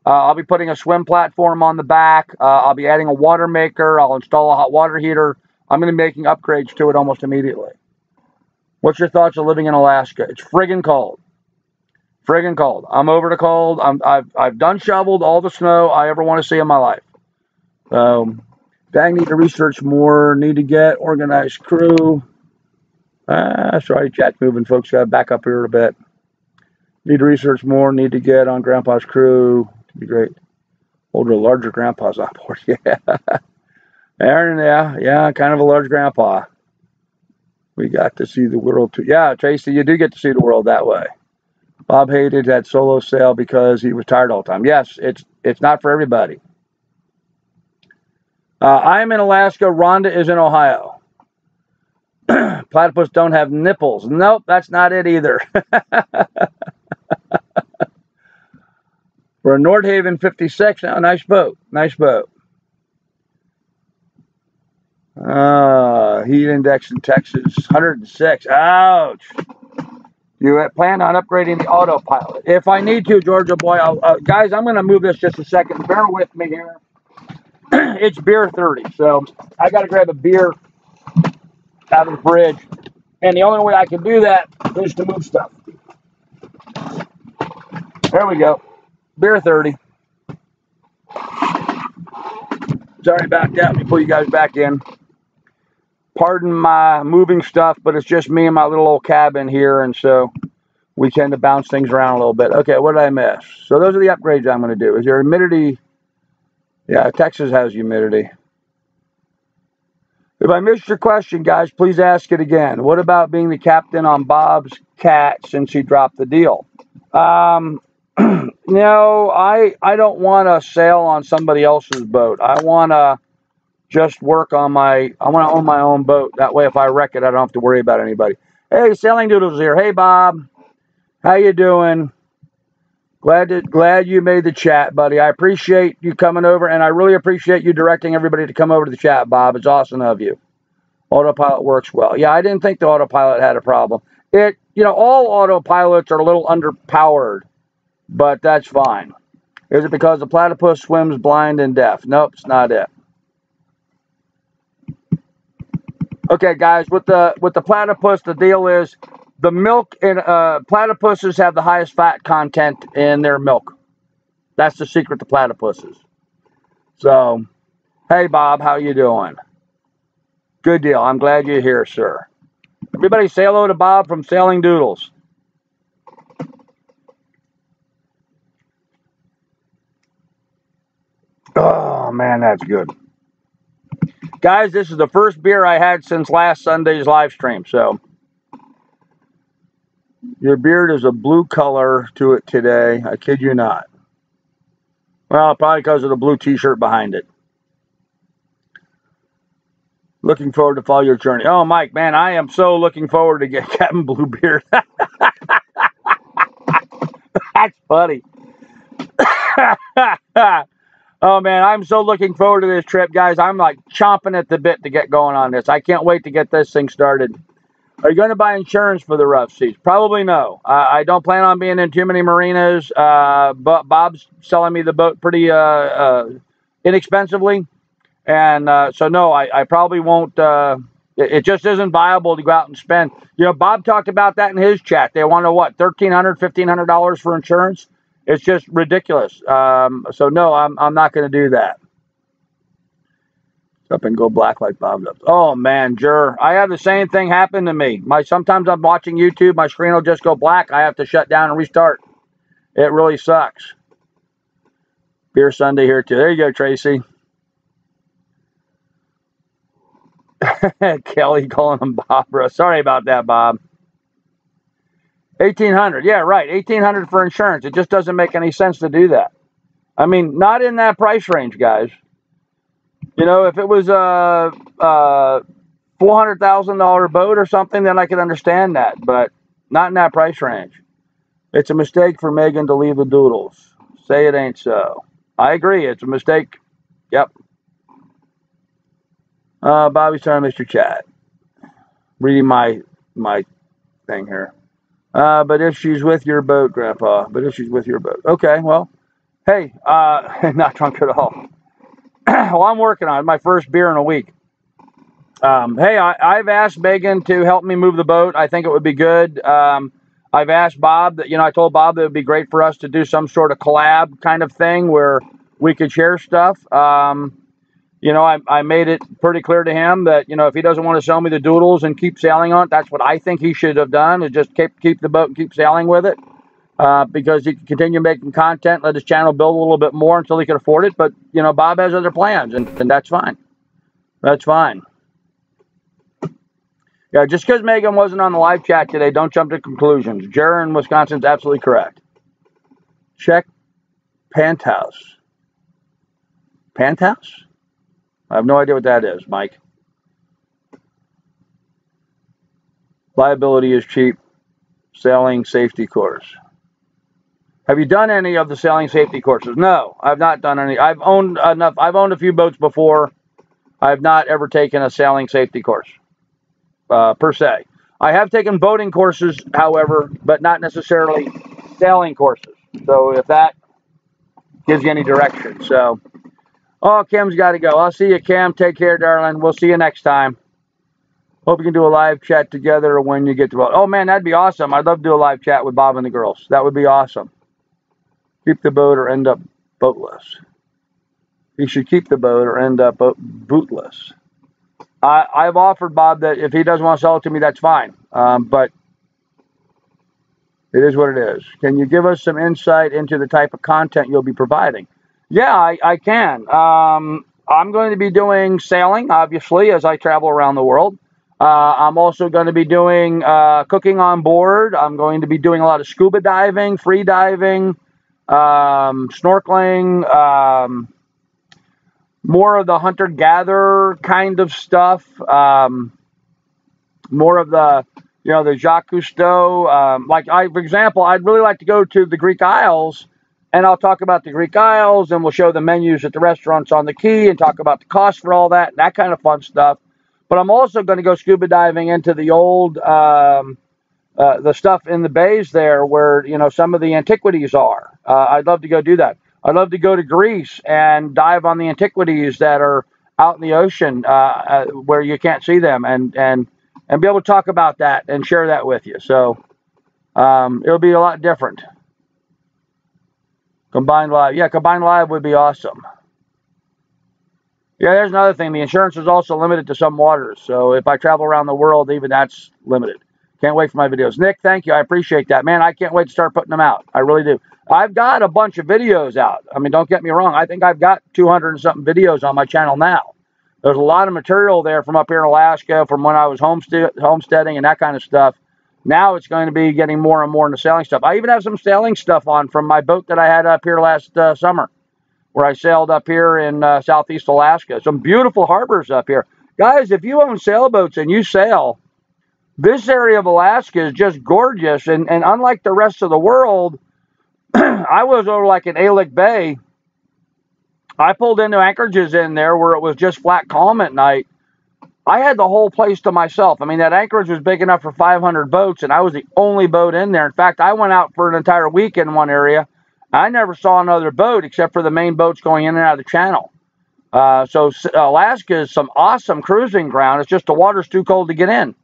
I'll be putting a swim platform on the back. I'll be adding a water maker. I'll install a hot water heater. I'm going to be making upgrades to it almost immediately. What's your thoughts of living in Alaska? It's friggin' cold. Friggin' cold. I'm over the cold. I've done shoveled all the snow I ever want to see in my life. Dang, need to research more. Need to get organized crew. Sorry, chat's moving, folks. Got to back up here a bit. Need to research more. Need to get on Grandpa's crew. To be great. Older, larger grandpas on board. Yeah. Aaron, yeah, kind of a large grandpa. We got to see the world too. Yeah, Tracy, you do get to see the world that way. Bob hated that solo sail because he was tired all the time. Yes, it's not for everybody. I'm in Alaska. Rhonda is in Ohio. Platypus don't have nipples. Nope, that's not it either. For a Nordhaven 56, oh, nice boat. Nice boat. Heat index in Texas, 106. Ouch. You plan on upgrading the autopilot? If I need to, Georgia boy. Guys, I'm going to move this just a second. Bear with me here. It's beer 30, so I got to grab a beer out of the fridge. And the only way I can do that is to move stuff. There we go. Beer 30. Sorry about that. Let me pull you guys back in. Pardon my moving stuff, but it's just me and my little old cabin here, and so we tend to bounce things around a little bit. Okay, what did I miss? So those are the upgrades I'm going to do. Is there humidity? Yeah, Texas has humidity. If I missed your question, guys, please ask it again. What about being the captain on Bob's cat since he dropped the deal? No, I don't want to sail on somebody else's boat. I want to just work on I want to own my own boat. That way, if I wreck it, I don't have to worry about anybody. Hey, Sailing Doodles here. Hey, Bob. How you doing? Glad you made the chat, buddy. I appreciate you coming over, and I really appreciate you directing everybody to come over to the chat, Bob. It's awesome of you. Autopilot works well. Yeah, I didn't think the autopilot had a problem. All autopilots are a little underpowered, but that's fine. Is it because the platypus swims blind and deaf? Nope, it's not it. Okay, guys, with the platypus, the deal is the milk in platypuses have the highest fat content in their milk. That's the secret to platypuses. So, hey, Bob, how you doing? Good deal. I'm glad you're here, sir. Everybody say hello to Bob from Sailing Doodles. Oh, man, that's good. Guys, this is the first beer I had since last Sunday's live stream, so Your beard is a blue color to it today. I kid you not. Well, probably because of the blue t-shirt behind it. Looking forward to follow your journey. Oh, Mike, man, I am so looking forward to get Captain Bluebeard. That's funny. Oh, man, I'm so looking forward to this trip, guys. I'm like chomping at the bit to get going on this. I can't wait to get this thing started. Are you going to buy insurance for the rough seas? Probably no. I don't plan on being in too many marinas, but Bob's selling me the boat pretty inexpensively. And so, no, I probably won't. It just isn't viable to go out and spend. You know, Bob talked about that in his chat. They want to, what, $1,300, $1,500 for insurance? It's just ridiculous. So, no, I'm not going to do that. Up and go black like Bob does. Oh, man, Jur. I have the same thing happen to me. Sometimes I'm watching YouTube. My screen will just go black. I have to shut down and restart. It really sucks. Beer Sunday here, too. There you go, Tracy. Kelly calling him Bob, bro. Sorry about that, Bob. 1,800. Yeah, right. 1,800 for insurance. It just doesn't make any sense to do that. I mean, not in that price range, guys. You know, if it was a $400,000 boat or something, then I could understand that. But not in that price range. It's a mistake for Megan to leave the doodles. Say it ain't so. I agree. It's a mistake. Yep. Bobby's trying to Mr. Chat. Reading my thing here. But if she's with your boat, Grandpa. But if she's with your boat. Okay, well, hey, not drunk at all. Well, I'm working on it. My first beer in a week. Hey, I've asked Megan to help me move the boat. I think it would be good. I've asked Bob that, I told Bob that it would be great for us to do some sort of collab kind of thing where we could share stuff. I made it pretty clear to him that, if he doesn't want to sell me the doodles and keep sailing on it, that's what I think he should have done, is just keep the boat and keep sailing with it. Because he can continue making content, let his channel build a little bit more until he can afford it. But, Bob has other plans, and that's fine. That's fine. Yeah, just because Megan wasn't on the live chat today, don't jump to conclusions. Jared in Wisconsin's absolutely correct. Check Penthouse. Penthouse? I have no idea what that is, Mike. Liability is cheap. Sailing safety course. Have you done any of the sailing safety courses? No, I've not done any. I've owned enough. I've owned a few boats before. I've not ever taken a sailing safety course, per se. I have taken boating courses, however, but not necessarily sailing courses. So if that gives you any direction. So, oh, Kim's got to go. I'll see you, Kim. Take care, darling. We'll see you next time. Hope you can do a live chat together when you get to boat. Oh, man, that'd be awesome. I'd love to do a live chat with Bob and the girls. That would be awesome. Keep the boat or end up boatless. He should keep the boat or end up bootless. I've offered Bob that if he doesn't want to sell it to me, that's fine. But it is what it is. Can you give us some insight into the type of content you'll be providing? Yeah, I can. I'm going to be doing sailing, obviously, as I travel around the world. I'm also going to be doing cooking on board. I'm going to be doing a lot of scuba diving, free diving, snorkeling, more of the hunter-gatherer kind of stuff, more of the, the Jacques Cousteau. For example, I'd really like to go to the Greek Isles, and I'll talk about the Greek Isles, and we'll show the menus at the restaurants on the quay and talk about the cost for all that, and that kind of fun stuff. But I'm also going to go scuba diving into the old, the stuff in the bays there where, some of the antiquities are. I'd love to go do that. I'd love to go to Greece and dive on the antiquities that are out in the ocean where you can't see them and be able to talk about that and share that with you. So it'll be a lot different. Combined live. Yeah, combined live would be awesome. Yeah, there's another thing. The insurance is also limited to some waters. So if I travel around the world, even that's limited. Can't wait for my videos. Nick, thank you. I appreciate that. Man, I can't wait to start putting them out. I really do. I've got a bunch of videos out. I mean, don't get me wrong. I think I've got 200 and something videos on my channel now. There's a lot of material there from up here in Alaska, from when I was homesteading and that kind of stuff. Now it's going to be getting more and more into sailing stuff. I even have some sailing stuff on from my boat that I had up here last summer, where I sailed up here in southeast Alaska. Some beautiful harbors up here. Guys, if you own sailboats and you sail, this area of Alaska is just gorgeous. And unlike the rest of the world, I was over like in Aleak Bay. I pulled into anchorages in there where it was just flat calm at night. I had the whole place to myself. I mean, that anchorage was big enough for 500 boats, and I was the only boat in there. In fact, I went out for an entire week in one area. I never saw another boat except for the main boats going in and out of the channel. So Alaska is some awesome cruising ground. It's just the water's too cold to get in.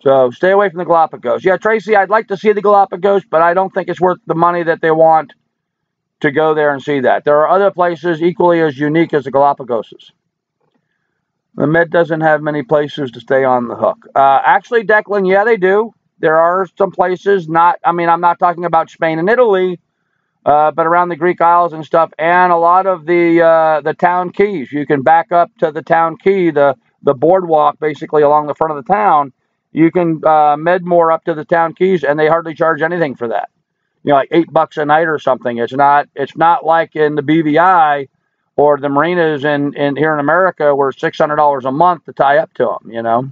So stay away from the Galapagos. Yeah, Tracy, I'd like to see the Galapagos, but I don't think it's worth the money that they want to go there and see that. There are other places equally as unique as the Galapagos. The Med doesn't have many places to stay on the hook. Actually, Declan, yeah, they do. There are some places, I'm not talking about Spain and Italy, but around the Greek Isles and stuff, and a lot of the town keys. You can back up to the town key, the boardwalk, basically along the front of the town. You can Medmore up to the town keys, and they hardly charge anything for that. You know, like $8 a night or something. It's not like in the BVI or the marinas in here in America where it's $600 a month to tie up to them. You know,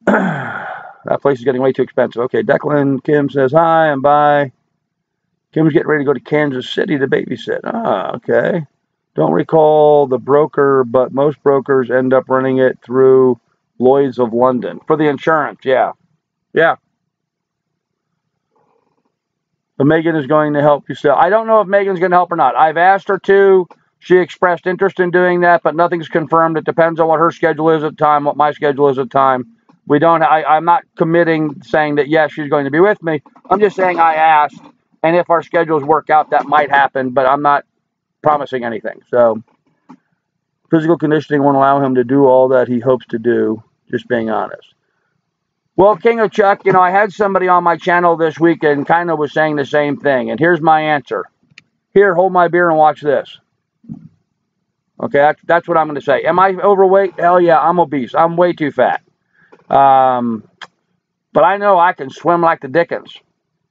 that place is getting way too expensive. Okay, Declan Kim says hi and bye. Kim's getting ready to go to Kansas City to babysit. Ah, okay. Don't recall the broker, but most brokers end up running it through Lloyd's of London for the insurance. Yeah, yeah. But Megan is going to help you sell. I don't know if Megan's going to help or not. I've asked her to. She expressed interest in doing that, but nothing's confirmed. It depends on what her schedule is at the time, what my schedule is at the time. I'm not committing saying that, yes, she's going to be with me. I'm just saying I asked, and if our schedules work out, that might happen, but I'm not promising anything. So physical conditioning won't allow him to do all that he hopes to do, just being honest. Well, King of Chuck, you know, I had somebody on my channel this week and kind of was saying the same thing. And here's my answer. Here, hold my beer and watch this. Okay, that's what I'm going to say. Am I overweight? Hell yeah, I'm obese. I'm way too fat. But I know I can swim like the Dickens.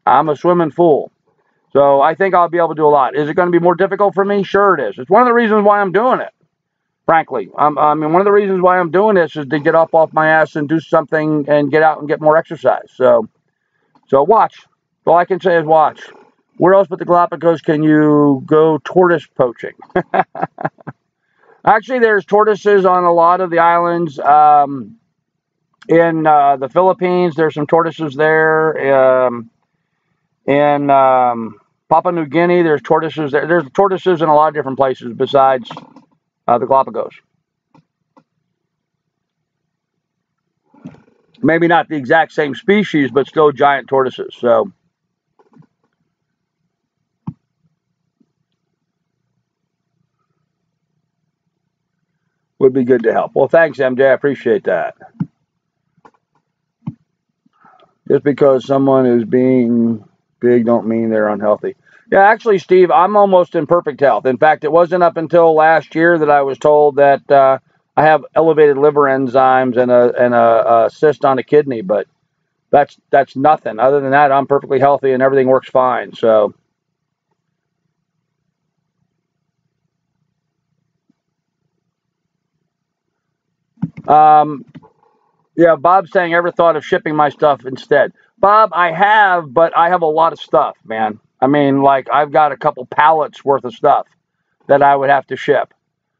I'm a swimming fool. So I think I'll be able to do a lot. Is it going to be more difficult for me? Sure it is. It's one of the reasons why I'm doing it. Frankly, I mean, one of the reasons why I'm doing this is to get up off my ass and do something and get out and get more exercise. So watch. All I can say is watch. Where else but the Galapagos can you go tortoise poaching? Actually, there's tortoises on a lot of the islands. In the Philippines, there's some tortoises there. In Papua New Guinea, there's tortoises there. There's tortoises in a lot of different places besides the Galapagos. Maybe not the exact same species, but still giant tortoises. So, would be good to help. Well, thanks, MJ. I appreciate that. Just because someone is being big don't mean they're unhealthy. Yeah, actually, Steve, I'm almost in perfect health. In fact, it wasn't up until last year that I was told that I have elevated liver enzymes and a cyst on a kidney, but that's nothing. Other than that, I'm perfectly healthy and everything works fine. So, yeah, Bob's saying, ever thought of shipping my stuff instead? Bob, I have, but I have a lot of stuff, man. I mean, like, I've got a couple pallets worth of stuff that I would have to ship.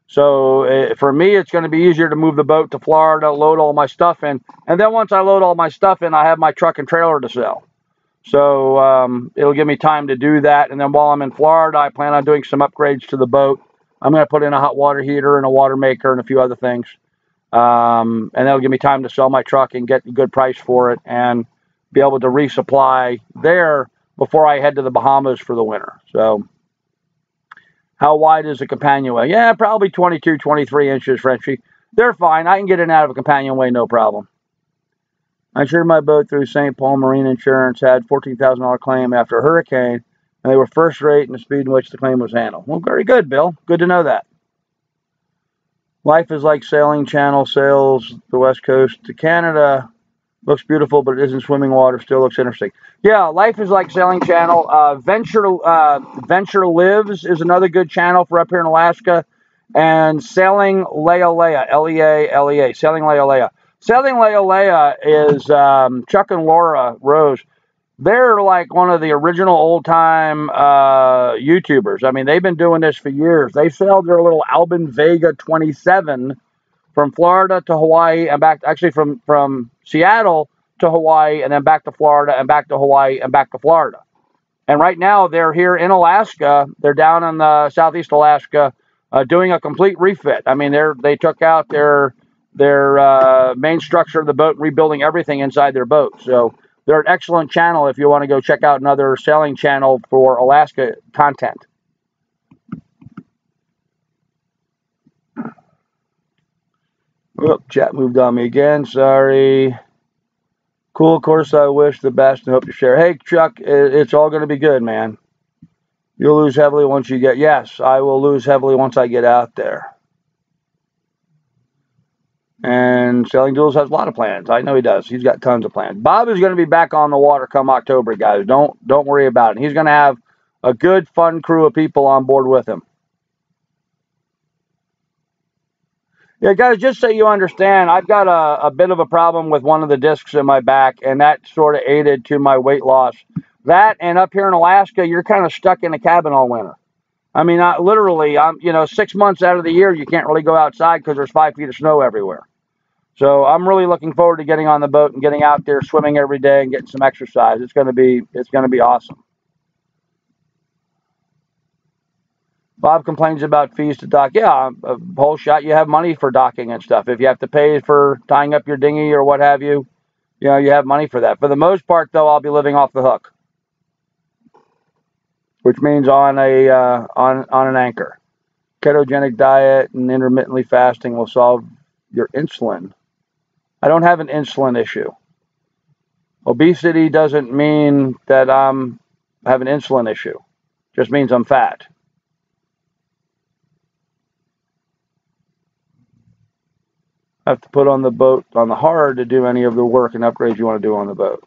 So for me, it's going to be easier to move the boat to Florida, load all my stuff in. And then once I load all my stuff in, I have my truck and trailer to sell. So it'll give me time to do that. And then while I'm in Florida, I plan on doing some upgrades to the boat. I'm going to put in a hot water heater and a water maker and a few other things. And that'll give me time to sell my truck and get a good price for it and be able to resupply there before I head to the Bahamas for the winter. So how wide is a companionway? Yeah, probably 22, 23 inches, Frenchie. They're fine. I can get in and out of a companionway, no problem. I insured my boat through St. Paul Marine Insurance, had $14,000 claim after a hurricane, and they were first rate in the speed in which the claim was handled. Well, very good, Bill. Good to know that. Life is like sailing, channel sails the west coast to Canada. Looks beautiful, but it isn't swimming water. Still looks interesting. Yeah, Life is Like Sailing channel. Venture Lives is another good channel for up here in Alaska. And Sailing Leolea, L-E-A-L-E-A, Sailing Leolea. Sailing Leolea is Chuck and Laura Rose. They're like one of the original old-time YouTubers. I mean, they've been doing this for years. They sailed their little Albin Vega 27 from Florida to Hawaii and back, actually from Seattle to Hawaii and then back to Florida and back to Hawaii and back to Florida. And right now they're here in Alaska. They're down in southeast Alaska doing a complete refit. I mean, they took out their main structure of the boat, rebuilding everything inside their boat. So they're an excellent channel if you want to go check out another sailing channel for Alaska content. Oh, chat moved on me again. Sorry. Cool. Of course, I wish the best and hope to share. Hey, Chuck, it's all going to be good, man. You'll lose heavily once you get... Yes, I will lose heavily once I get out there. And Sailing Duels has a lot of plans. I know he does. He's got tons of plans. Bob is going to be back on the water come October, guys. Don't worry about it. He's going to have a good, fun crew of people on board with him. Yeah, guys, just so you understand, I've got a bit of a problem with one of the discs in my back, and that sort of aided to my weight loss. That, and up here in Alaska, you're kind of stuck in a cabin all winter. I mean, literally, 6 months out of the year, you can't really go outside because there's 5 feet of snow everywhere. So I'm really looking forward to getting on the boat and getting out there, swimming every day, and getting some exercise. It's going to be awesome. Bob complains about fees to dock. Yeah, a whole shot. You have money for docking and stuff. If you have to pay for tying up your dinghy or what have you, you have money for that. For the most part, though, I'll be living off the hook, which means on an anchor. Ketogenic diet and intermittently fasting will solve your insulin. I don't have an insulin issue. Obesity doesn't mean that I have an insulin issue. It just means I'm fat. Have to put on the boat on the hard to do any of the work and upgrades you want to do on the boat.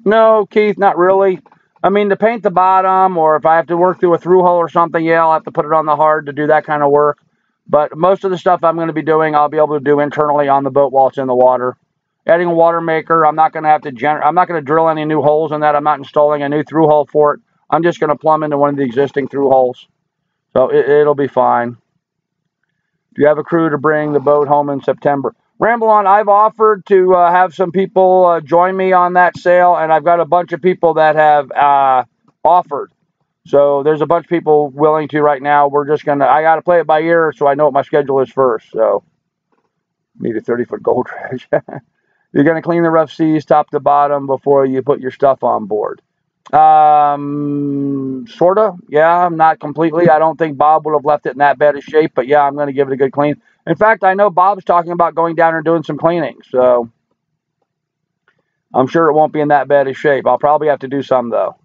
No, Keith, not really. I mean, to paint the bottom, or if I have to work through a through hull or something, yeah, I'll have to put it on the hard to do that kind of work. But most of the stuff I'm going to be doing, I'll be able to do internally on the boat while it's in the water. Adding a water maker, I'm not going to have to I'm not going to drill any new holes in that. I'm not installing a new through hull for it. I'm just going to plumb into one of the existing through hulls. So it'll be fine. Do you have a crew to bring the boat home in September? Ramble on, I've offered to have some people join me on that sail, and I've got a bunch of people that have offered. So there's a bunch of people willing to right now. We're just going to, I got to play it by ear so I know what my schedule is first. So, need a 30-foot gold dredge. You're going to clean the rough seas top to bottom before you put your stuff on board. Sort of. Yeah, not completely. I don't think Bob would have left it in that bad of shape, but yeah, I'm going to give it a good clean. In fact, I know Bob's talking about going down and doing some cleaning, so I'm sure it won't be in that bad of shape. I'll probably have to do some, though.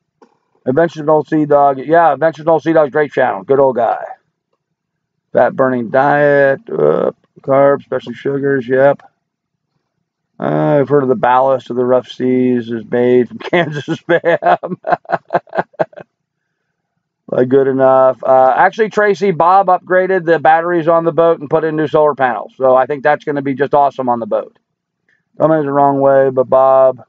Adventures of Old Sea Dog. Yeah, Adventures of Old Sea Dog's great channel. Good old guy. Fat burning diet. Carbs, especially sugars. Yep. I've heard of the ballast of the rough seas is made from Kansas spam. Good enough. Actually, Tracy, Bob upgraded the batteries on the boat and put in new solar panels. So I think that's going to be just awesome on the boat. Coming the wrong way, but Bob.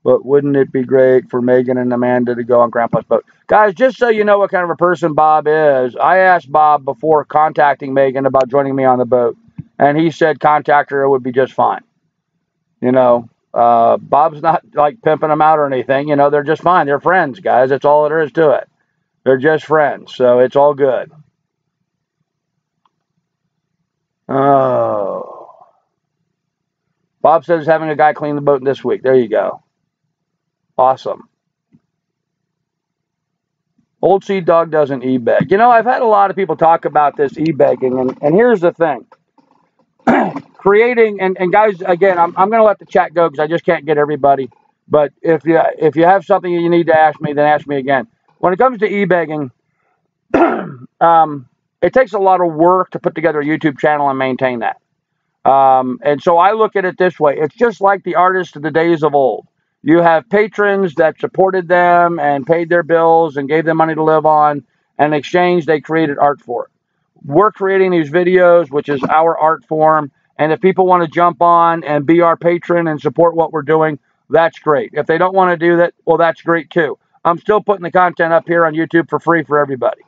But wouldn't it be great for Megan and Amanda to go on Grandpa's boat? Guys, just so you know what kind of a person Bob is, I asked Bob before contacting Megan about joining me on the boat. And he said contact her, it would be just fine. Bob's not like pimping them out or anything. They're just fine. They're friends, guys. That's all there is to it. They're just friends. So it's all good. Oh. Bob says having a guy clean the boat this week. There you go. Awesome. Old Sea Dog doesn't e-beg. I've had a lot of people talk about this e-begging, and here's the thing. Creating, and guys, again, I'm going to let the chat go because I just can't get everybody. But if you have something you need to ask me, then ask me again. When it comes to e-begging, it takes a lot of work to put together a YouTube channel and maintain that. And so I look at it this way. It's just like the artists of the days of old. You have patrons that supported them and paid their bills and gave them money to live on. And in exchange, they created art for it. We're creating these videos, which is our art form. And if people want to jump on and be our patron and support what we're doing, that's great. If they don't want to do that, well, that's great too. I'm still putting the content up here on YouTube for free for everybody.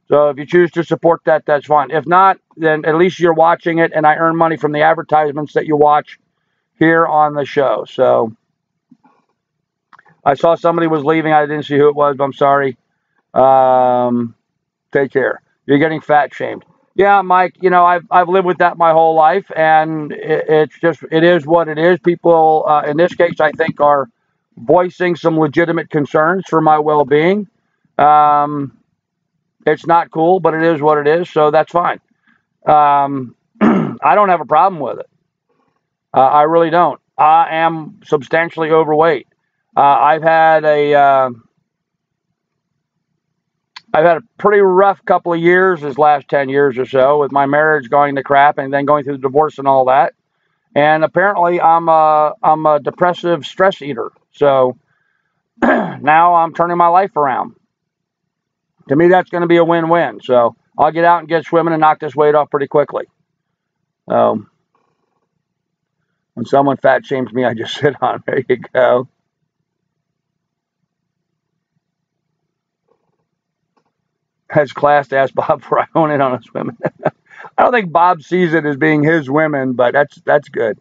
So if you choose to support that, that's fine. If not, then at least you're watching it, and I earn money from the advertisements that you watch here on the show. So I saw somebody was leaving. I didn't see who it was, but I'm sorry. Take care. You're getting fat shamed. Yeah, Mike, you know, I've lived with that my whole life, and it is what it is. People, in this case, I think, are voicing some legitimate concerns for my well-being. It's not cool, but it is what it is, so that's fine. I don't have a problem with it. I really don't. I am substantially overweight. I've had a pretty rough couple of years, this last 10 years or so, with my marriage going to crap and then going through the divorce and all that. And apparently I'm a depressive stress eater. So now I'm turning my life around. To me, that's going to be a win-win. So I'll get out and get swimming and knock this weight off pretty quickly. When someone fat shames me, I just sit on. There you go. Has class to ask Bob for I own it on his women. I don't think Bob sees it as being his women, but that's good.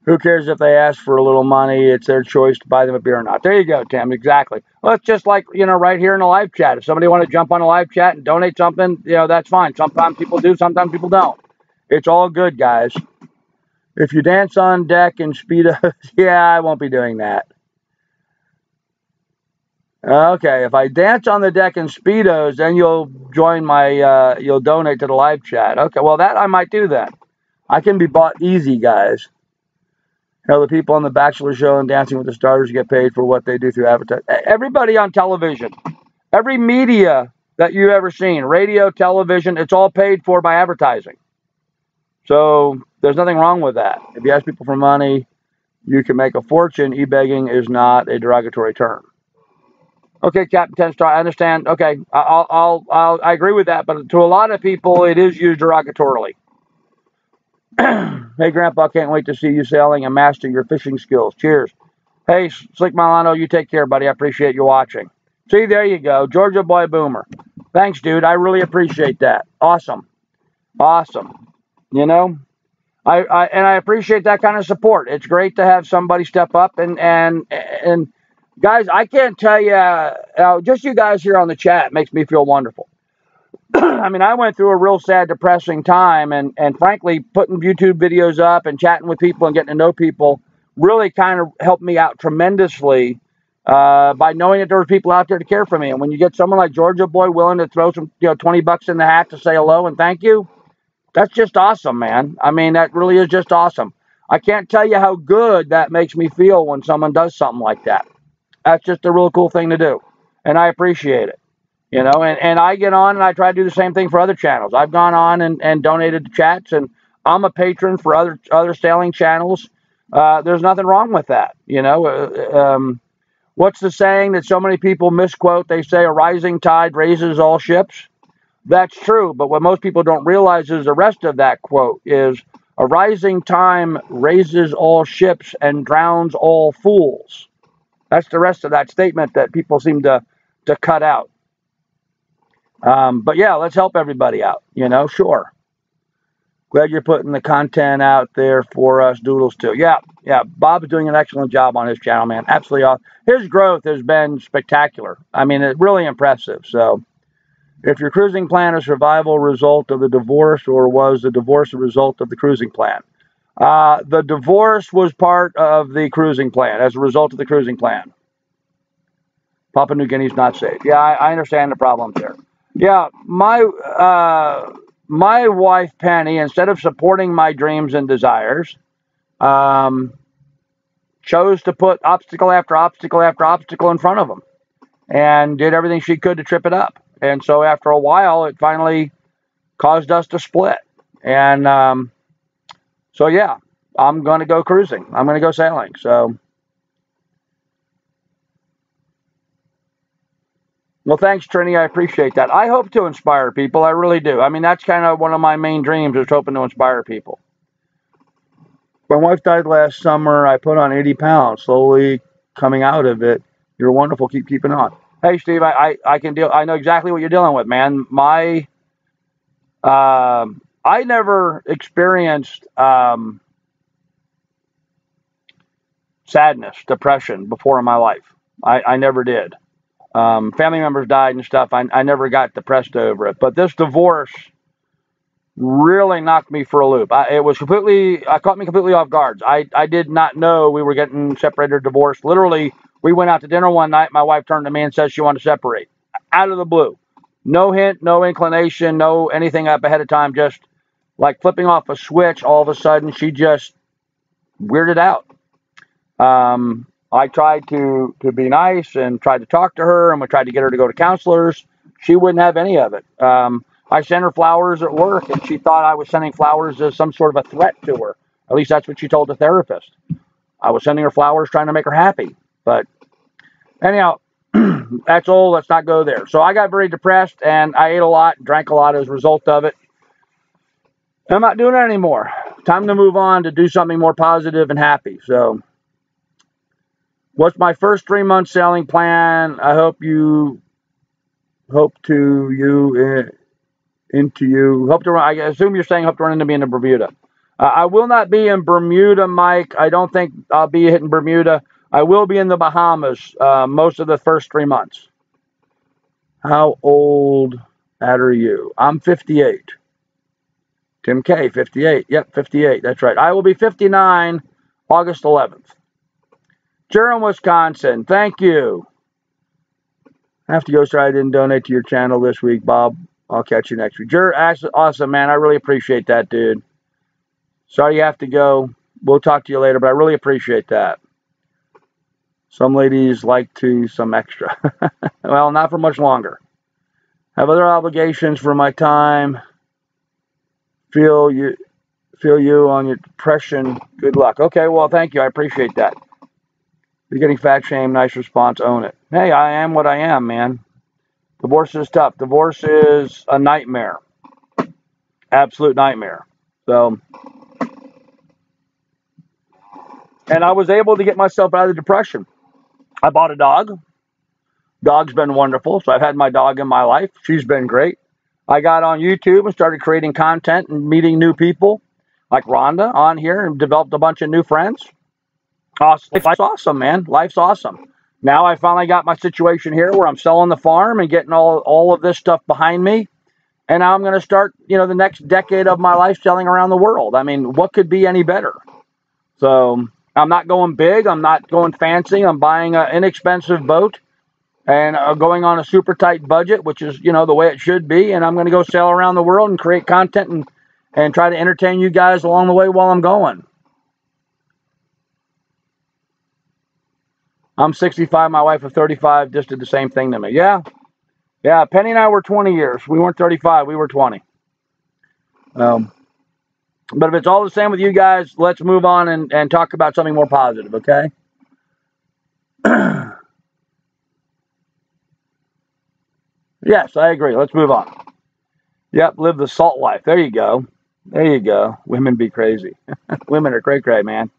Who cares if they ask for a little money? It's their choice to buy them a beer or not. There you go, Tim. Exactly. Well, it's just like, you know, right here in the live chat. If somebody want to jump on a live chat and donate something, you know, that's fine. Sometimes people do, sometimes people don't. It's all good, guys. If you dance on deck in Speedos, yeah, I won't be doing that. Okay, if I dance on the deck in Speedos, then you'll join my, you'll donate to the live chat. Okay, well, that I might do then. I can be bought easy, guys. You know, the people on The Bachelor show and Dancing with the Stars get paid for what they do through advertising. Everybody on television, every media that you've ever seen, radio, television, it's all paid for by advertising. So there's nothing wrong with that. If you ask people for money, you can make a fortune. E-begging is not a derogatory term. Okay, Captain 10 Star, I understand. Okay, I agree with that, but to a lot of people, it is used derogatorily. Hey, Grandpa, can't wait to see you sailing and master your fishing skills. Cheers. Hey, Slick Milano, you take care, buddy. I appreciate you watching. See, there you go. Georgia Boy Boomer. Thanks, dude. I really appreciate that. Awesome. Awesome. You know, I appreciate that kind of support. It's great to have somebody step up and guys, I can't tell you, just you guys here on the chat makes me feel wonderful. I mean, I went through a real sad, depressing time, and frankly, putting YouTube videos up and chatting with people and getting to know people really kind of helped me out tremendously by knowing that there were people out there to care for me. And when you get someone like Georgia Boy willing to throw some, 20 bucks in the hat to say hello and thank you, that's just awesome, man. I mean, that really is just awesome. I can't tell you how good that makes me feel when someone does something like that. That's just a real cool thing to do, and I appreciate it. You know, and I get on and I try to do the same thing for other channels. I've gone on and donated to chats, and I'm a patron for other sailing channels. There's nothing wrong with that. You know, what's the saying that so many people misquote? They say a rising tide raises all ships. That's true, but what most people don't realize is the rest of that quote is a rising tide raises all ships and drowns all fools. That's the rest of that statement that people seem to cut out. But yeah, let's help everybody out, you know, sure. Glad you're putting the content out there for us doodles too. Yeah, Bob's doing an excellent job on his channel, man. Absolutely awesome. His growth has been spectacular. I mean, it's really impressive. So if your cruising plan is survival result of the divorce, or was the divorce a result of the cruising plan? The divorce was part of the cruising plan, as a result of the cruising plan. Papua New Guinea's not safe. Yeah, I understand the problems there. Yeah, my wife, Penny, instead of supporting my dreams and desires, chose to put obstacle after obstacle after obstacle in front of them and did everything she could to trip it up. And so after a while, it finally caused us to split. And So yeah, I'm going to go cruising. I'm going to go sailing. So, well, thanks, Trini. I appreciate that. I hope to inspire people. I really do. I mean, that's kind of one of my main dreams, is hoping to inspire people. My wife died last summer. I put on 80 pounds, slowly coming out of it. You're wonderful. Keep keeping on. Hey, Steve, I can deal. I know exactly what you're dealing with, man. I never experienced sadness, depression before in my life. I never did. Family members died and stuff. I never got depressed over it. But this divorce really knocked me for a loop. It caught me completely off guard. I did not know we were getting separated or divorced. Literally, we went out to dinner one night. My wife turned to me and said she wanted to separate. Out of the blue. No hint, no inclination, no anything up ahead of time. Just like flipping off a switch, all of a sudden, she just weirded out. I tried to be nice and tried to talk to her, and we tried to get her to go to counselors. She wouldn't have any of it. I sent her flowers at work, and she thought I was sending flowers as some sort of a threat to her. At least that's what she told the therapist. I was sending her flowers trying to make her happy. But anyhow, that's old. Let's not go there. So I got very depressed, and I ate a lot, drank a lot as a result of it. I'm not doing it anymore. Time to move on to do something more positive and happy. So what's my first 3-month sailing plan? I hope to run. I assume you're saying hope to run into me in Bermuda. I will not be in Bermuda, Mike. I don't think I'll be hitting Bermuda. I will be in the Bahamas most of the first 3 months. How old are you? I'm 58. Tim K, 58. Yep, 58. That's right. I will be 59 August 11th. Durham, Wisconsin. Thank you. I have to go. Sorry I didn't donate to your channel this week, Bob. I'll catch you next week. Awesome, man. I really appreciate that, dude. Sorry you have to go. We'll talk to you later, but I really appreciate that. Some ladies like some extra. Well, not for much longer. Have other obligations for my time. Feel you on your depression. Good luck. Okay, well, thank you. I appreciate that. You're getting fat shame. Nice response. Own it. Hey, I am what I am, man. Divorce is tough. Divorce is a nightmare. Absolute nightmare. So, and I was able to get myself out of the depression. I bought a dog. Dog's been wonderful. So I've had my dog in my life. She's been great. I got on YouTube and started creating content and meeting new people like Rhonda on here and developed a bunch of new friends. Awesome. Life's awesome, man. Life's awesome. Now I finally got my situation here where I'm selling the farm and getting all of this stuff behind me. And now I'm going to start, the next decade of my life selling around the world. I mean, what could be any better? So I'm not going big. I'm not going fancy. I'm buying an inexpensive boat and going on a super tight budget, which is, the way it should be. And I'm going to go sail around the world and create content and try to entertain you guys along the way while I'm going. I'm 65. My wife of 35 just did the same thing to me. Yeah. Yeah. Penny and I were 20 years. We weren't 35. We were 20. But if it's all the same with you guys, let's move on and talk about something more positive, okay? Yes, I agree. Let's move on. Yep, live the salt life. There you go. There you go. Women be crazy. Women are cray-cray, man.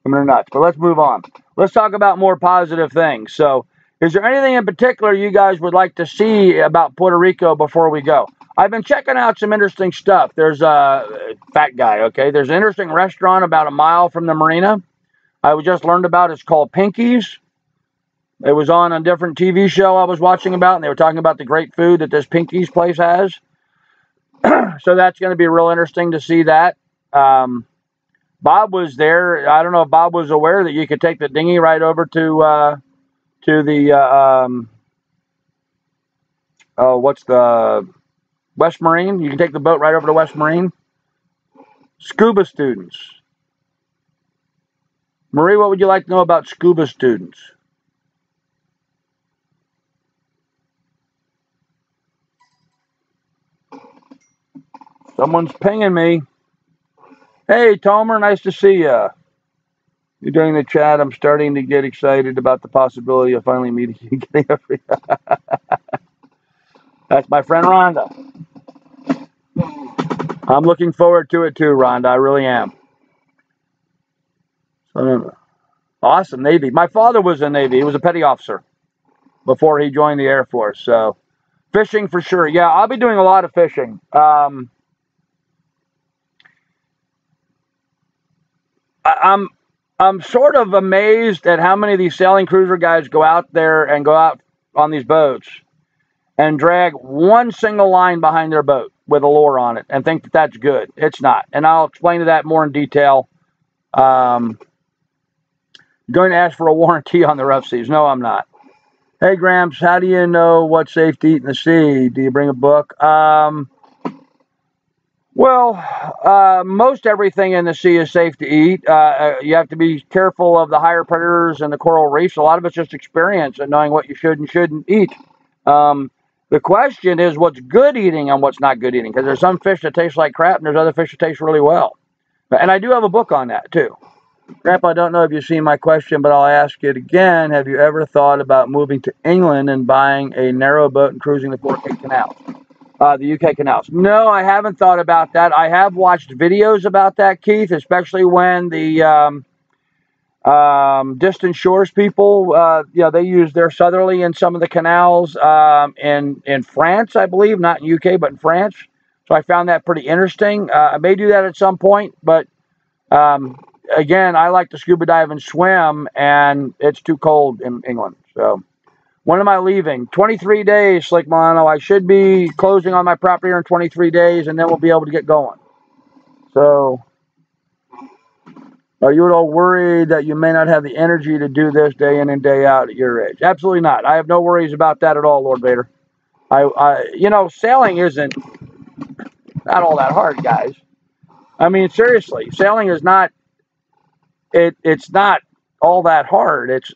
Women are nuts. But let's move on. Let's talk about more positive things. So, is there anything in particular you guys would like to see about Puerto Rico before we go? I've been checking out some interesting stuff. There's a fat guy, okay? There's an interesting restaurant about a mile from the marina. I just learned about. It's called Pinky's. It was on a different TV show I was watching about, and they were talking about the great food that this Pinky's place has. So that's going to be real interesting to see that. Bob was there. I don't know if Bob was aware that you could take the dinghy right over to the what's the West Marine. You can take the boat right over to West Marine. Scuba students. Marie, what would you like to know about scuba students? Someone's pinging me. Hey, Tomer, nice to see you. You're doing the chat. I'm starting to get excited about the possibility of finally meeting you. Getting That's my friend Rhonda. I'm looking forward to it too, Rhonda. I really am. Awesome, Navy. My father was in Navy. He was a petty officer before he joined the Air Force. So fishing for sure. Yeah, I'll be doing a lot of fishing. I'm sort of amazed at how many of these sailing cruiser guys go out there and go out on these boats and drag one single line behind their boat with a lure on it and think that that's good. It's not. And I'll explain to that more in detail. Going to ask for a warranty on the rough seas. No, I'm not. Hey, Gramps, how do you know what's safe to eat in the sea? Do you bring a book? Most everything in the sea is safe to eat. You have to be careful of the higher predators and the coral reefs. A lot of it's just experience and knowing what you should and shouldn't eat. The question is what's good eating and what's not good eating, because there's some fish that taste like crap and there's other fish that taste really well. And I do have a book on that too. Grandpa, I don't know if you've seen my question, but I'll ask it again. Have you ever thought about moving to England and buying a narrow boat and cruising the 4K canals? The UK canals. No, I haven't thought about that. I have watched videos about that, Keith, especially when the distant shores people, they use their southerly in some of the canals in France, I believe, not in UK, but in France. So I found that pretty interesting. I may do that at some point, but again, I like to scuba dive and swim, and it's too cold in England. So when am I leaving? 23 days, Slick Milano. I should be closing on my property here in 23 days, and then we'll be able to get going. So are you at all worried that you may not have the energy to do this day in and day out at your age? Absolutely not. I have no worries about that at all, Lord Vader. Sailing isn't not all that hard, guys. I mean, seriously, sailing is not. It's not all that hard. It's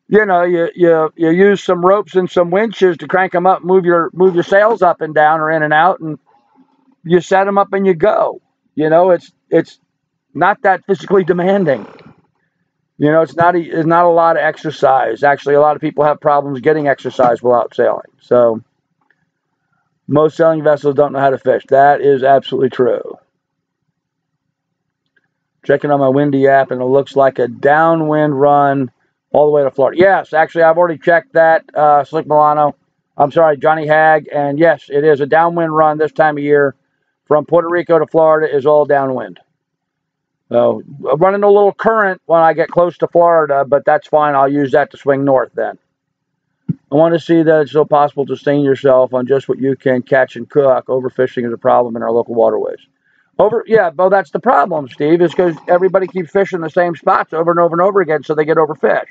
you use some ropes and some winches to crank them up, move your sails up and down or in and out, and you set them up and you go. It's not that physically demanding. It's not a lot of exercise. Actually, a lot of people have problems getting exercise without sailing. So most sailing vessels don't know how to fish. That is absolutely true. Checking on my Windy app, and it looks like a downwind run all the way to Florida. Yes, actually, I've already checked that, Slick Milano. I'm sorry, Johnny Hag. And yes, it is a downwind run this time of year. From Puerto Rico to Florida is all downwind. So I'm running a little current when I get close to Florida, but that's fine. I'll use that to swing north then. I want to see that it's still possible to sustain yourself on just what you can catch and cook. Overfishing is a problem in our local waterways. Well, that's the problem, Steve, is because everybody keeps fishing the same spots over and over and over again, so they get overfished.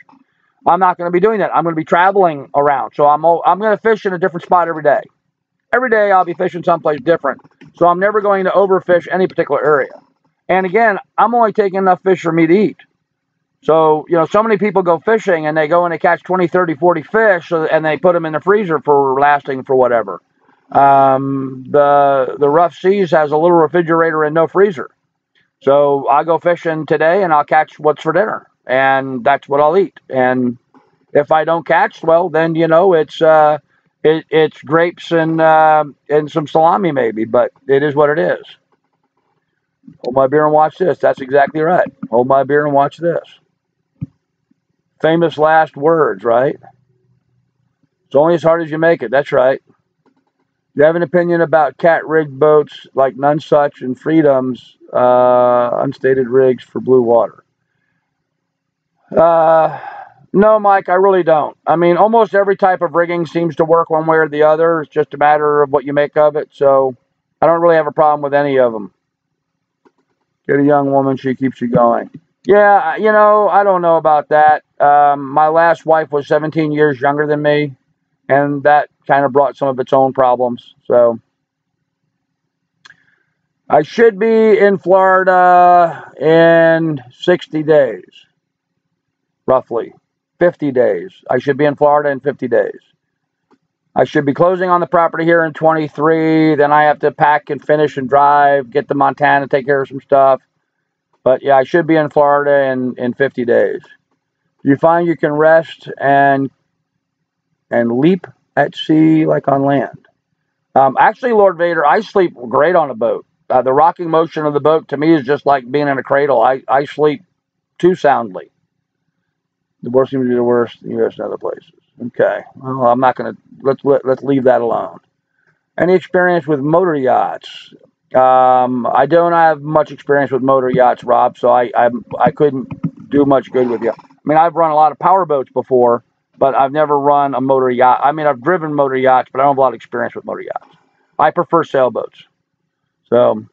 I'm not going to be doing that. I'm going to be traveling around, so I'm going to fish in a different spot every day. Every day I'll be fishing someplace different, so I'm never going to overfish any particular area. And again, I'm only taking enough fish for me to eat. So, so many people go fishing and they go and they catch 20, 30, 40 fish, and they put them in the freezer for lasting for whatever. The rough seas has a little refrigerator and no freezer. So I go fishing today and I'll catch what's for dinner, and that's what I'll eat. And if I don't catch, well, then, it's grapes and some salami maybe, but it is what it is. Hold my beer and watch this. That's exactly right. Hold my beer and watch this. Famous last words, right? It's only as hard as you make it. That's right. You have an opinion about cat-rigged boats like Nonesuch and Freedom's unstated rigs for blue water? No, Mike, I really don't. I mean, almost every type of rigging seems to work one way or the other. It's just a matter of what you make of it. So I don't really have a problem with any of them. Get a young woman, she keeps you going. Yeah, I don't know about that. My last wife was 17 years younger than me, and that kind of brought some of its own problems. So I should be in Florida in 60 days, roughly 50 days. I should be in Florida in 50 days. I should be closing on the property here in 23. Then I have to pack and finish and drive, get to Montana, take care of some stuff. But yeah, I should be in Florida in 50 days. You find you can rest and leap at sea like on land. Actually, Lord Vader, I sleep great on a boat. The rocking motion of the boat to me is just like being in a cradle. I sleep too soundly. The worst seems to be the worst in the U.S. and other places. Okay, well, I'm not going to, let's leave that alone. Any experience with motor yachts? I don't have much experience with motor yachts, Rob, so I couldn't do much good with you. I mean, I've run a lot of power boats before, but I've never run a motor yacht. I mean, I've driven motor yachts, but I don't have a lot of experience with motor yachts. I prefer sailboats. So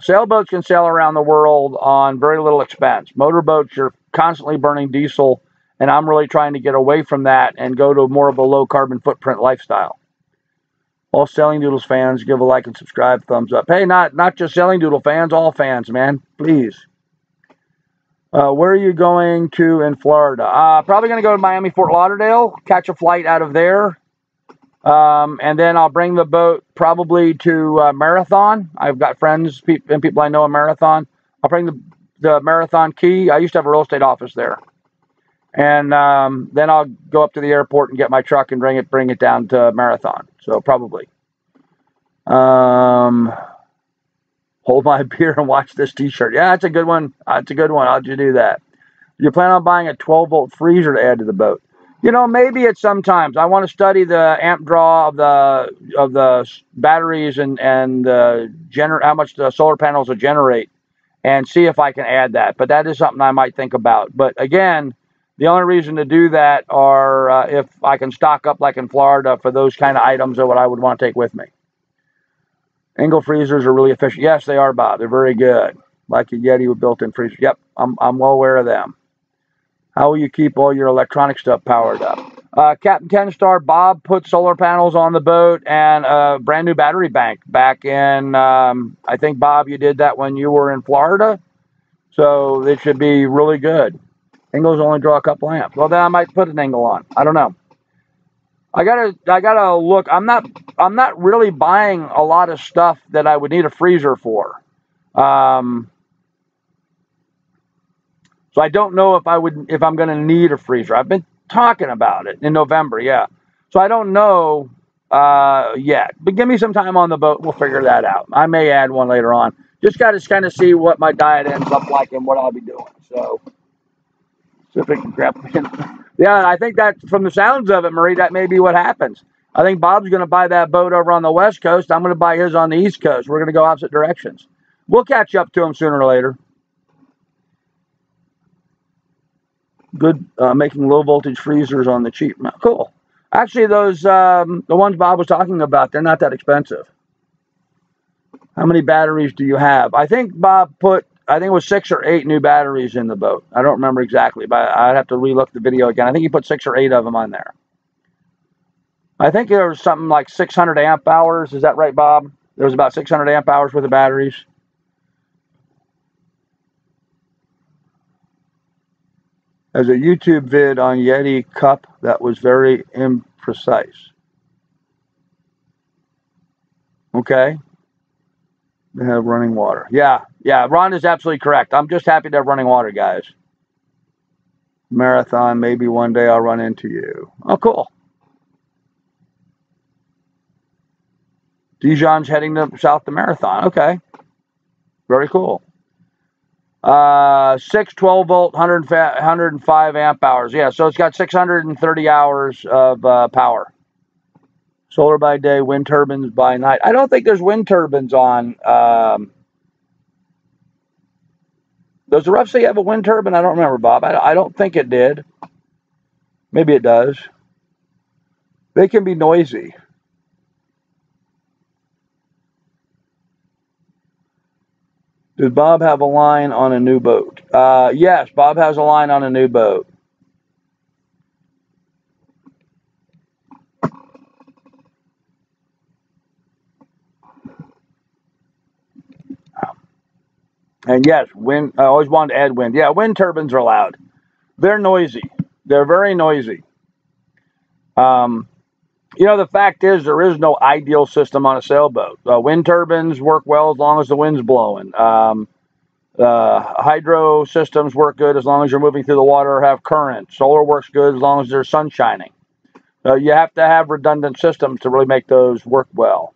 sailboats can sail around the world on very little expense. Motorboats, you're constantly burning diesel, and I'm really trying to get away from that and go to more of a low carbon footprint lifestyle. All Sailing Doodles fans, give a like and subscribe, thumbs up. Hey, not just Sailing Doodle fans, all fans, man, please. Where are you going to in Florida? Probably going to go to Miami, Fort Lauderdale, catch a flight out of there. And then I'll bring the boat probably to Marathon. I've got friends and people I know in Marathon. I'll bring the Marathon key. I used to have a real estate office there. And then I'll go up to the airport and get my truck and bring it down to Marathon. So probably. Hold my beer and watch this t-shirt. Yeah, that's a good one. That's a good one. How'd you do that? You plan on buying a 12-volt freezer to add to the boat? You know, maybe it's sometimes. I want to study the amp draw of the batteries and how much the solar panels will generate and see if I can add that. But that is something I might think about. But again, the only reason to do that are if I can stock up like in Florida for those kind of items are what I would want to take with me. Engel freezers are really efficient. Yes, they are, Bob. They're very good. Like a Yeti with built-in freezer. Yep, I'm well aware of them. How will you keep all your electronic stuff powered up? Captain 10 Star Bob put solar panels on the boat and a brand new battery bank back in, I think, Bob, you did that when you were in Florida. So it should be really good. Engels only draw a couple amps. Well, then I might put an Engel on. I don't know. I gotta look. I'm not really buying a lot of stuff that I would need a freezer for. So I don't know if I'm going to need a freezer. I've been talking about it in November, yeah. So I don't know yet. But give me some time on the boat. We'll figure that out. I may add one later on. Just got to kind of see what my diet ends up like and what I'll be doing. So if it can grab. Yeah, I think that from the sounds of it, Marie, that may be what happens. I think Bob's going to buy that boat over on the West Coast. I'm going to buy his on the East Coast. We're going to go opposite directions. We'll catch up to him sooner or later. Good, making low voltage freezers on the cheap. Cool. Actually, those the ones Bob was talking about, they're not that expensive. How many batteries do you have? I think Bob put, I think it was 6 or 8 new batteries in the boat. I don't remember exactly, but I'd have to relook the video again. I think he put 6 or 8 of them on there. I think there was something like 600 amp hours. Is that right, Bob? There was about 600 amp hours worth of batteries. There's a YouTube vid on Yeti Cup that was very imprecise. Okay. They have running water. Yeah, Ron is absolutely correct. I'm just happy to have running water, guys. Marathon, maybe one day I'll run into you. Oh, cool. Dijon's heading to south to Marathon. Okay. Very cool. 6 12-volt, 105 amp hours. Yeah, so it's got 630 hours of power. Solar by day, wind turbines by night. I don't think there's wind turbines on. Does the ref say you have a wind turbine? I don't remember, Bob. I don't think it did. Maybe it does. They can be noisy. Does Bob have a line on a new boat? Yes, Bob has a line on a new boat. And yes, wind. I always wanted to add wind. Yeah, wind turbines are loud. They're noisy. They're very noisy. You know, the fact is there is no ideal system on a sailboat. Wind turbines work well as long as the wind's blowing. Hydro systems work good as long as you're moving through the water or have current. Solar works good as long as there's sun shining. You have to have redundant systems to really make those work well.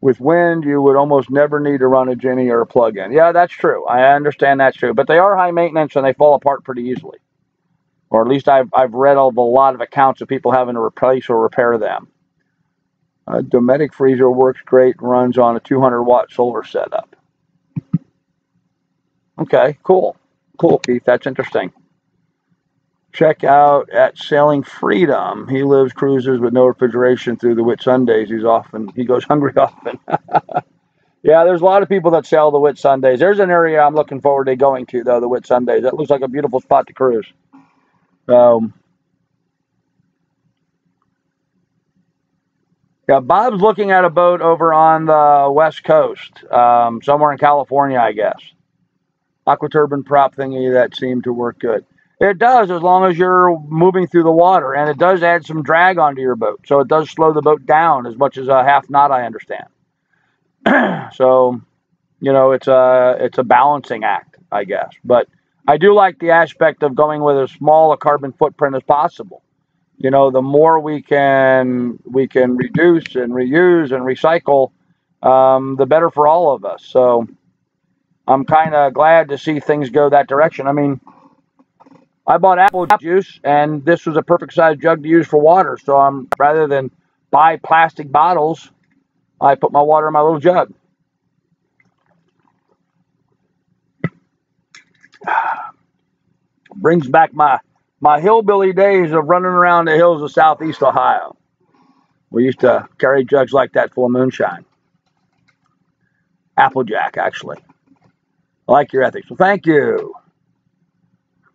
With wind, you would almost never need to run a Jenny or a plug-in. Yeah, that's true. I understand that's true. But they are high maintenance and they fall apart pretty easily. Or at least I've read of a lot of accounts of people having to replace or repair them. A Dometic freezer works great, runs on a 200-watt solar setup. Okay, cool. Cool, Keith. That's interesting. Check out at Sailing Freedom. He lives cruises with no refrigeration through the Whitsundays. He goes hungry often. Yeah, there's a lot of people that sail the Whitsundays. There's an area I'm looking forward to going to, though, the Whitsundays. That looks like a beautiful spot to cruise. Yeah, Bob's looking at a boat over on the West Coast, somewhere in California, I guess. Aquaturbine prop thingy that seemed to work good. It does, as long as you're moving through the water, and it does add some drag onto your boat, so it does slow the boat down as much as a half knot, I understand. So, you know, it's a balancing act, I guess. But I do like the aspect of going with as small a carbon footprint as possible. You know, the more we can reduce and reuse and recycle, the better for all of us. So I'm kind of glad to see things go that direction. I mean, I bought apple juice, and this was a perfect size jug to use for water. So rather than buy plastic bottles, I put my water in my little jug. Brings back my hillbilly days of running around the hills of southeast Ohio. We used to carry jugs like that full of moonshine. Applejack, actually. I like your ethics. Well, thank you.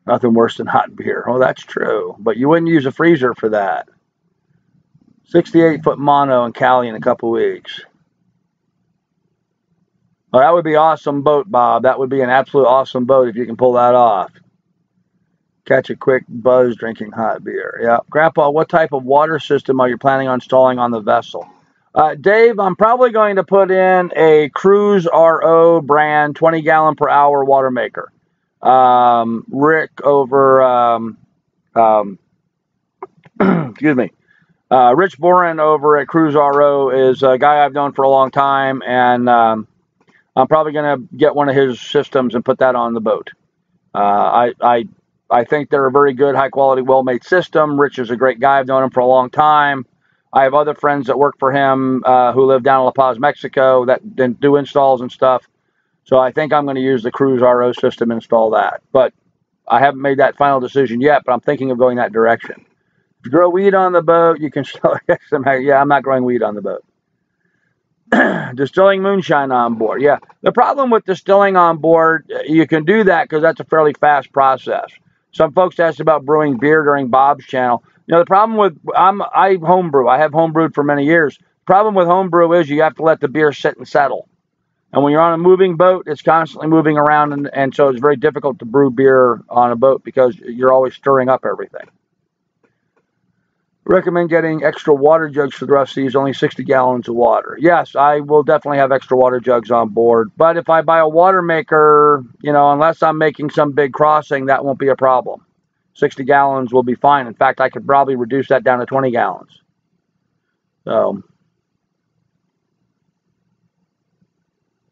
Nothing worse than hot beer. Oh, that's true. But you wouldn't use a freezer for that. 68-foot mono in Cali in a couple weeks. Well, that would be an awesome boat, Bob. That would be an absolute awesome boat if you can pull that off. Catch a quick buzz drinking hot beer. Yeah. Grandpa, what type of water system are you planning on installing on the vessel? Dave, I'm probably going to put in a Cruise RO brand 20-gallon per hour water maker. Rick over, excuse me, Rich Boren over at Cruise RO is a guy I've known for a long time, and I'm probably going to get one of his systems and put that on the boat. I think they're a very good, high-quality, well-made system. Rich is a great guy. I've known him for a long time. I have other friends that work for him who live down in La Paz, Mexico, that do installs and stuff. So I think I'm going to use the Cruise RO system and install that. But I haven't made that final decision yet, but I'm thinking of going that direction. If you grow weed on the boat, you can still... Yeah, I'm not growing weed on the boat. Distilling moonshine on board. Yeah, the problem with distilling on board, you can do that because that's a fairly fast process. Some folks asked about brewing beer during Bob's channel. You know, the problem with... I homebrew. I have homebrewed for many years. The problem with homebrew is you have to let the beer sit and settle. And when you're on a moving boat, it's constantly moving around, and so it's very difficult to brew beer on a boat because you're always stirring up everything. Recommend getting extra water jugs for the rough seas, only 60 gallons of water. Yes, I will definitely have extra water jugs on board. But if I buy a water maker, you know, unless I'm making some big crossing, that won't be a problem. 60 gallons will be fine. In fact, I could probably reduce that down to 20 gallons. So...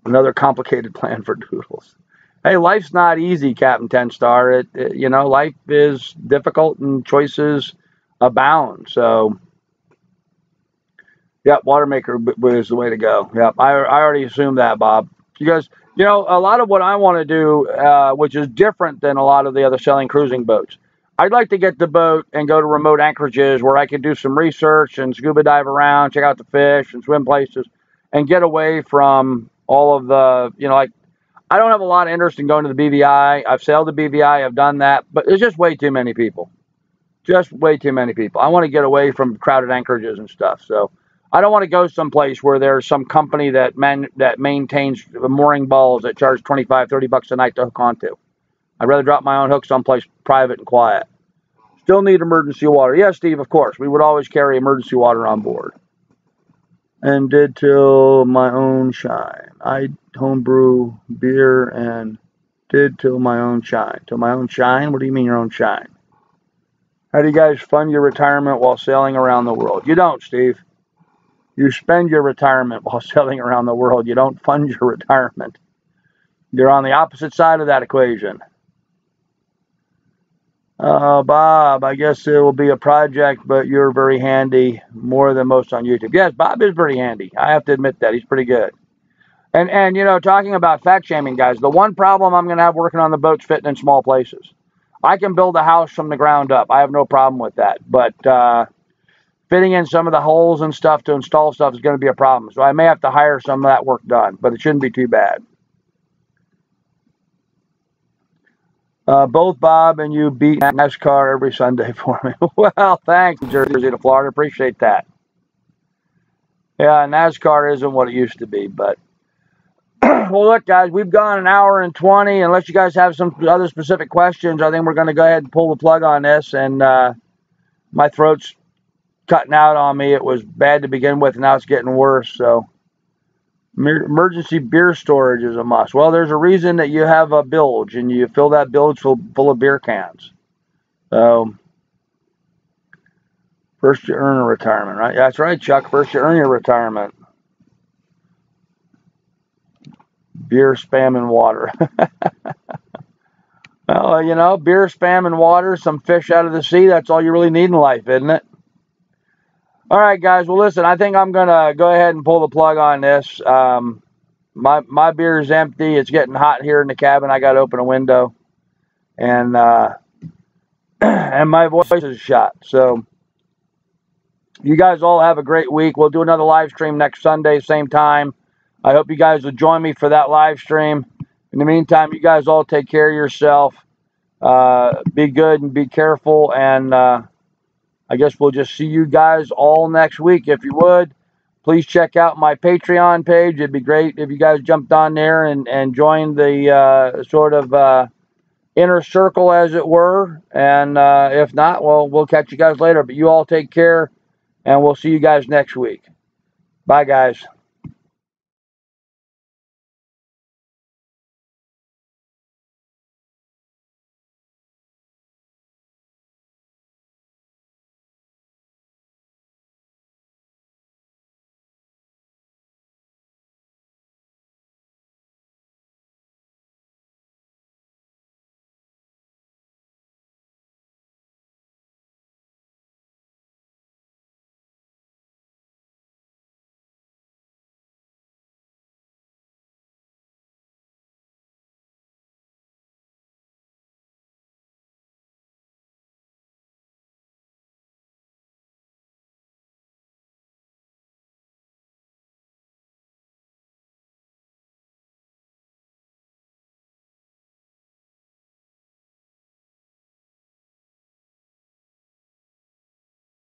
another complicated plan for doodles. Hey, life's not easy, Captain 10 Star. You know, life is difficult and choices abound. So, yeah, water maker was the way to go. Yeah, I already assumed that, Bob. Because, you know, a lot of what I want to do, which is different than a lot of the other sailing cruising boats, I'd like to get the boat and go to remote anchorages where I can do some research and scuba dive around, check out the fish and swim places, and get away from all of the, you know, like, I don't have a lot of interest in going to the BVI. I've sailed the BVI. I've done that. But there's just way too many people. Just way too many people. I want to get away from crowded anchorages and stuff. So I don't want to go someplace where there's some company that maintains mooring balls that charge 25, 30 bucks a night to hook onto. I'd rather drop my own hook someplace private and quiet. Still need emergency water. Yes, Steve, of course. We would always carry emergency water on board. And did till my own shine. I homebrew beer and did till my own shine. Till my own shine? What do you mean your own shine? How do you guys fund your retirement while sailing around the world? You don't, Steve. You spend your retirement while sailing around the world. You don't fund your retirement. You're on the opposite side of that equation. Bob, I guess it will be a project, but you're very handy, more than most on YouTube. Yes, Bob is pretty handy. I have to admit that. He's pretty good. And you know, talking about fat shaming, guys, the one problem I'm going to have working on the boat's fitting in small places. I can build a house from the ground up. I have no problem with that. But fitting in some of the holes and stuff to install stuff is going to be a problem. So I may have to hire some of that work done, but it shouldn't be too bad. Both Bob and you beat NASCAR every Sunday for me. Well, thanks, Jersey to Florida. Appreciate that. Yeah, NASCAR isn't what it used to be, but well, look, guys, we've gone 1 hour and 20. Unless you guys have some other specific questions, I think we're going to go ahead and pull the plug on this. And my throat's cutting out on me. It was bad to begin with, and now it's getting worse. So emergency beer storage is a must. Well, there's a reason that you have a bilge, and you fill that bilge full of beer cans. So first you earn a retirement, right? That's right, Chuck. First you earn your retirement. Beer, spam, and water. Well, you know, beer, spam, and water, some fish out of the sea. That's all you really need in life, isn't it? All right, guys. Well, listen, I think I'm going to go ahead and pull the plug on this. My beer is empty. It's getting hot here in the cabin. I got to open a window. And and my voice is shot. So you guys all have a great week. We'll do another live stream next Sunday, same time. I hope you guys will join me for that live stream. In the meantime, you guys all take care of yourself. Be good and be careful. And I guess we'll just see you guys all next week. If you would, please check out my Patreon page. It'd be great if you guys jumped on there and joined the sort of inner circle, as it were. And if not, well, we'll catch you guys later. But you all take care, and we'll see you guys next week. Bye, guys.